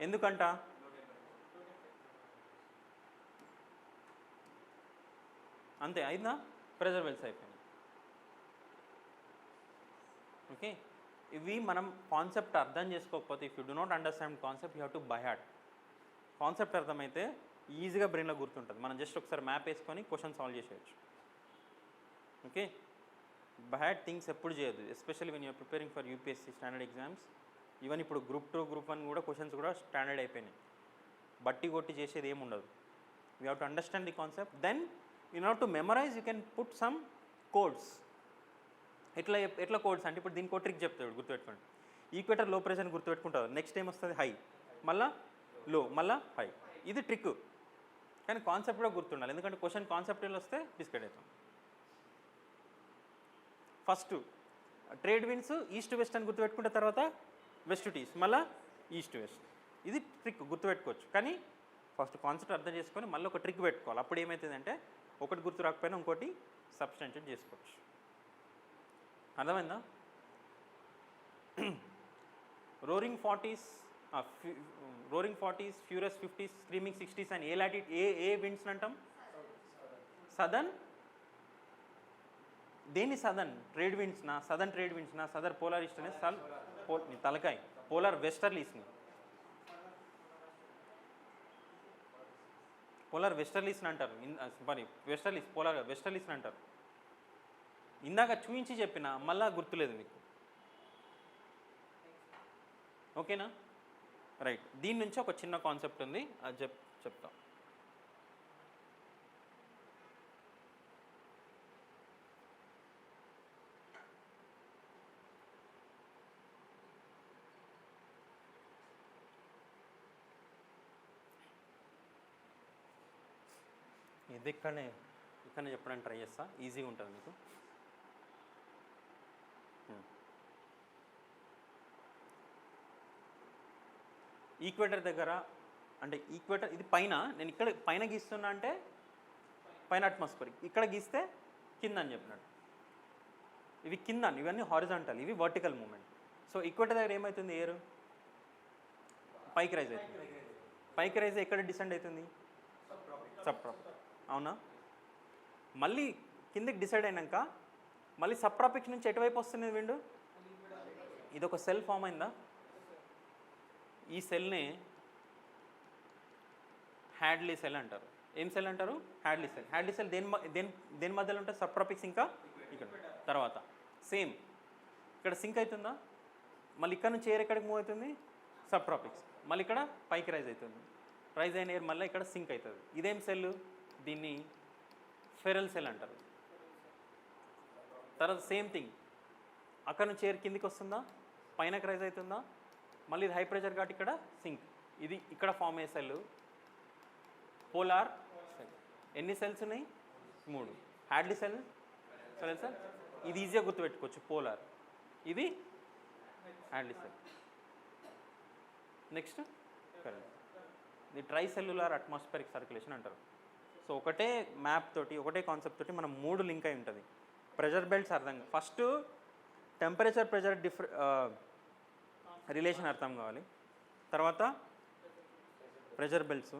ఎందుకంట? అంతే, అయిందా? ప్రెషర్ బెల్ట్స్ అయిపోయినాయి. ఓకే, ఇవి మనం కాన్సెప్ట్ అర్థం చేసుకోకపోతే, if you do not understand concept, you have to by heart. Concept అర్థమైతే ఈజీగా బ్రెయిన్లో గుర్తుంటుంది. మనం జస్ట్ ఒకసారి మ్యాప్ వేసుకొని క్వశ్చన్ సాల్వ్ చేసేయచ్చు. ఓకే, బై హార్ట్ థింగ్స్ ఎప్పుడు చేయొద్దు, especially when you're preparing for UPSC standard exams. Even ఇప్పుడు గ్రూప్ 2, గ్రూప్ 1 కూడా క్వశ్చన్స్ కూడా స్టాండర్డ్ అయిపోయినాయి. బట్టి కొట్టి చేసేది ఏమి ఉండదు. You have to understand the concept, then you not to memorize, you can put some codes. ఎట్లా కోడ్స్ అంటే, ఇప్పుడు దీనికి ట్రిక్ చెప్తాడు, గుర్తుపెట్టుకోండి. ఈక్వేటర్ లో ప్రెషర్ గుర్తుపెట్టుకుంటారు, నెక్స్ట్ టైం వస్తుంది హై, మళ్ళా లో, మళ్ళా హై. ఇది ట్రిక్, కానీ కాన్సెప్ట్ కూడా గుర్తుండాలి, ఎందుకంటే క్వశ్చన్ కాన్సెప్ట్ వస్తే బిస్కెట్ అవుతాం. First trade winds east west అని గుర్తుపెట్టుకుంటే, తర్వాత వెస్ట్ టు ఈస్ట్, మళ్ళీ ఈస్ట్ వెస్ట్. ఇది ట్రిక్, గుర్తుపెట్టుకోవచ్చు. కానీ ఫస్ట్ కాన్సెప్ట్ అర్థం చేసుకొని మళ్ళీ ఒక ట్రిక్ పెట్టుకోవాలి. అప్పుడు ఏమవుతుందంటే, ఒకటి గుర్తు రాకపోయినా ఇంకోటి సబ్స్టాంటియేట్ చేసుకోవచ్చు. అర్థమైందా? Roaring 40s, furious 50s, screaming 60s అని ఏ విండ్స్ అంటాం? సదర్న్. దేని సదర్న్? ట్రేడ్ విండ్స్నా? సదర్న్ ట్రేడ్ విండ్స్నా? సదర్ పోలార్ ఈస్టర్ని? తలకాయ పోలార్ వెస్టర్లీస్ని. పోలార్ వెస్టర్లీస్ని అంటారు. సారీ, వెస్టర్లీస్, పోలార్ వెస్టర్లీస్ని అంటారు. ఇందాక చూపించి చెప్పిన, మళ్ళా గుర్తులేదు మీకు. ఓకేనా? రైట్. దీని నుంచి ఒక చిన్న కాన్సెప్ట్ ఉంది, అది చెప్తాం. ఇది ఇక్కడనే చెప్పడానికి ట్రై చేస్తా, ఈజీగా ఉంటుంది మీకు. ఈక్వేటర్ దగ్గర అంటే ఈక్వేటర్ ఇది పైన, నేను ఇక్కడ పైన గీస్తున్నా అంటే పైన అట్మాస్ఫియర్, ఇక్కడ గీస్తే కింద అని చెప్పినట్టు. ఇవి కింద, ఇవన్నీ హారిజాంటల్, ఇవి వర్టికల్ మూమెంట్. సో ఈక్వేటర్ దగ్గర ఏమవుతుంది, ఎయిర్ పైకి రైజ్ అవుతుంది. పైకి రైజ్ ఎక్కడ డిసెండ్ అవుతుంది, సబ్ ట్రాపిక్, అవునా? మళ్ళీ కిందకి డిసైడ్ అయినాక మళ్ళీ సబ్ ట్రాపిక్స్ నుంచి ఎటువైపు వస్తుంది విండు, ఇది ఒక సెల్ ఫామ్ అయిందా? ఈ సెల్ని హ్యాడ్లీ సెల్ అంటారు. ఏం సెల్ అంటారు, హ్యాడ్లీ సెల్. హ్యాడ్లీ సెల్ దేని మధ్యలో ఉంటుంది, సబ్ ట్రాపిక్స్ ఇంకా ఇక్కడ. తర్వాత సేమ్ ఇక్కడ సింక్ అవుతుందా, మళ్ళీ ఇక్కడ నుంచి ఎయిర్ ఎక్కడికి మూవ్ అవుతుంది, సబ్ ట్రాపిక్స్, మళ్ళీ ఇక్కడ పైకి రైజ్ అవుతుంది. రైజ్ అయిన ఎయిర్ మళ్ళీ ఇక్కడ సింక్ అవుతుంది. ఇదేం సెల్, దీన్ని ఫెరల్ సెల్ అంటారు. తర్వాత సేమ్ థింగ్, అక్కడ నుంచి ఎయిర్ కిందికి వస్తుందా, పైనకి రైజ్ అవుతుందా, మళ్ళీ ఇది హై ప్రెషర్ కాబట్టి ఇక్కడ సింక్. ఇది ఇక్కడ ఫామ్ అయ్యే సెల్ పోలార్ సెల్. ఎన్ని సెల్స్ ఉన్నాయి, 3. హ్యాడ్లీ సెల్ సెల్, ఇది ఈజీగా గుర్తుపెట్టుకోవచ్చు, పోలార్. ఇది హ్యాడ్లీ సెల్. నెక్స్ట్ ఫెరల్, ఇది ట్రై సెల్యులార్ అట్మాస్ఫియరిక్ సర్క్యులేషన్ అంటారు. సో ఒకటే మ్యాప్ తోటి, ఒకటే కాన్సెప్ట్ తోటి మనం 3 లింక్ అయి ఉంటుంది. ప్రెషర్ బెల్ట్స్ అర్థం, ఫస్ట్ టెంపరేచర్ ప్రెషర్ రిలేషన్ అర్థం కావాలి. తర్వాత ప్రెషర్ బెల్ట్స్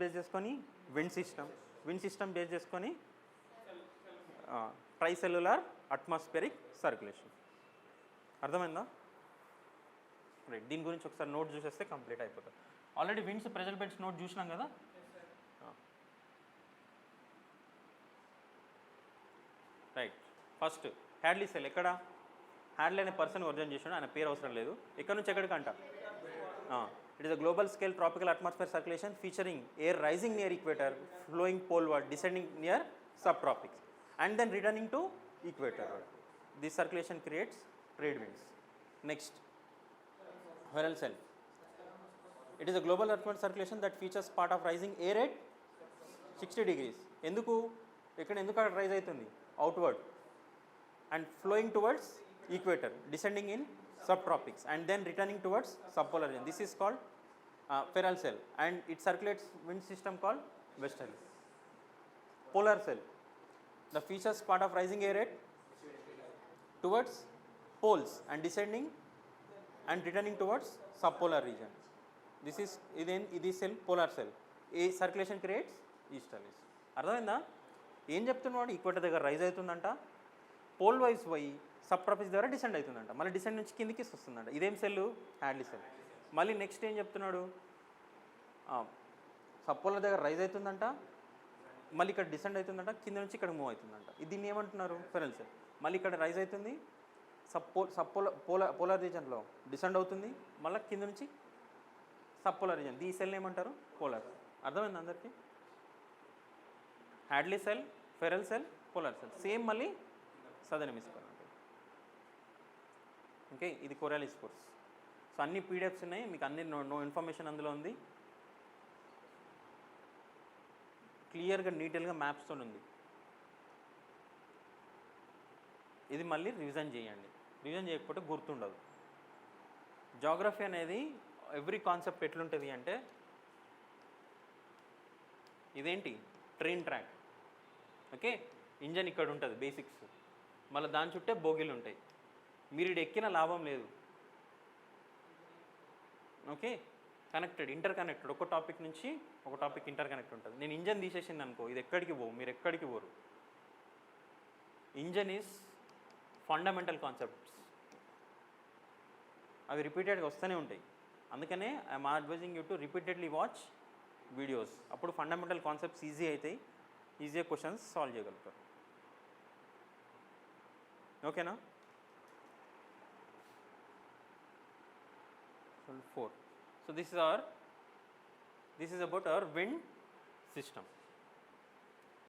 బేస్ చేసుకొని విండ్ సిస్టమ్ బేస్ చేసుకొని ట్రై సెల్యులార్ అట్మాస్ఫియరిక్ సర్క్యులేషన్. అర్థమైందా? రైట్, దీని గురించి ఒకసారి నోట్ చూసేస్తే కంప్లీట్ అయిపోతుంది. Already winds pressure belts note చూసినాం కదా. రైట్, ఫస్ట్ హ్యాడ్లీ సెల్ ఎక్కడ, హ్యాడ్లీ అనే పర్సన్ ఒరిజిన్ చేసాడు, ఆయన పేరు అవసరం లేదు. ఎక్కడి నుంచి ఎక్కడికంట, it is a global scale tropical atmosphere circulation featuring air rising near equator, flowing poleward, descending near sub tropics and then returning to equator. This circulation creates trade winds. Next Ferrel cell, it is a global atmosphere circulation that features part of rising air at 60 degrees. ఎందుకు అక్కడ రైజ్ అవుతుంది, outward, and flowing towards equator, descending in subtropics and then returning towards subpolar region. This is called feral cell and it circulates wind system called westerly. Polar cell, the features part of rising air rate towards poles and descending and returning towards subpolar region. This is cell, polar cell. A circulation creates easterlies. అర్థమైందా? ఏం చెప్తున్నాడు, ఈక్వేటర్ దగ్గర రైజ్ అవుతుందంట, పోల్ వైజ్ పోయి సబ్ ట్రాపిక్స్ దగ్గర డిసెండ్ అవుతుందంట, మళ్ళీ డిసెండ్ నుంచి కిందికి వస్తుందంట. ఇదేం సెల్, హ్యాడ్లీ సెల్. మళ్ళీ నెక్స్ట్ ఏం చెప్తున్నాడు, సబ్ పోలర్ దగ్గర రైజ్ అవుతుందంట, మళ్ళీ ఇక్కడ డిసెండ్ అవుతుందంట, కింద నుంచి ఇక్కడ మూవ్ అవుతుందంట. దీన్ని ఏమంటున్నారు, ఫెరల్ సెల్. మళ్ళీ ఇక్కడ రైజ్ అవుతుంది, పోలార్ రీజన్లో డిసెండ్ అవుతుంది, మళ్ళీ కింద నుంచి సబ్ పోలార్ రీజన్. ఈ సెల్ ఏమంటారు, పోలార్. అర్థమైంది అందరికీ? Hadley cell, feral cell, polar cell. Same మళ్ళీ సదర్న్ హెమిస్ఫియర్ ఉంటుంది. ఓకే, ఇది కోరాలిస్ కోర్స్. సో అన్ని పీడిఎఫ్స్ ఉన్నాయి మీకు, అన్ని నో ఇన్ఫర్మేషన్ అందులో ఉంది. క్లియర్గా నీట్గా మ్యాప్స్తో ఉంది. ఇది మళ్ళీ రివిజన్ చేయండి, రివిజన్ చేయకపోతే గుర్తుండదు. జాగ్రఫీ అనేది ఎవ్రీ కాన్సెప్ట్ ఎట్లుంటుంది అంటే, ఇదేంటి ట్రైన్ ట్రాక్. ఓకే, ఇంజన్ ఇక్కడ ఉంటుంది బేసిక్స్, మళ్ళీ దాని చుట్టే బోగీలు ఉంటాయి. మీరు ఇది ఎక్కిన లాభం లేదు. ఓకే, కనెక్టెడ్, ఇంటర్ కనెక్టెడ్, ఒక టాపిక్ నుంచి ఒక టాపిక్ ఇంటర్ కనెక్ట్ ఉంటుంది. నేను ఇంజన్ తీసేసింది అనుకో, ఇది ఎక్కడికి పోవు, మీరు ఎక్కడికి పోరు. ఇంజన్ ఈజ్ ఫండమెంటల్ కాన్సెప్ట్స్, అవి రిపీటెడ్గా వస్తూనే ఉంటాయి. అందుకనే I'm advising you to repeatedly watch videos. అప్పుడు ఫండమెంటల్ కాన్సెప్ట్స్ ఈజీ అవుతాయి, ఈజీగా క్వశ్చన్స్ సాల్వ్ చేయగలుగుతారు. ఓకేనా? 4. So this is about our wind system.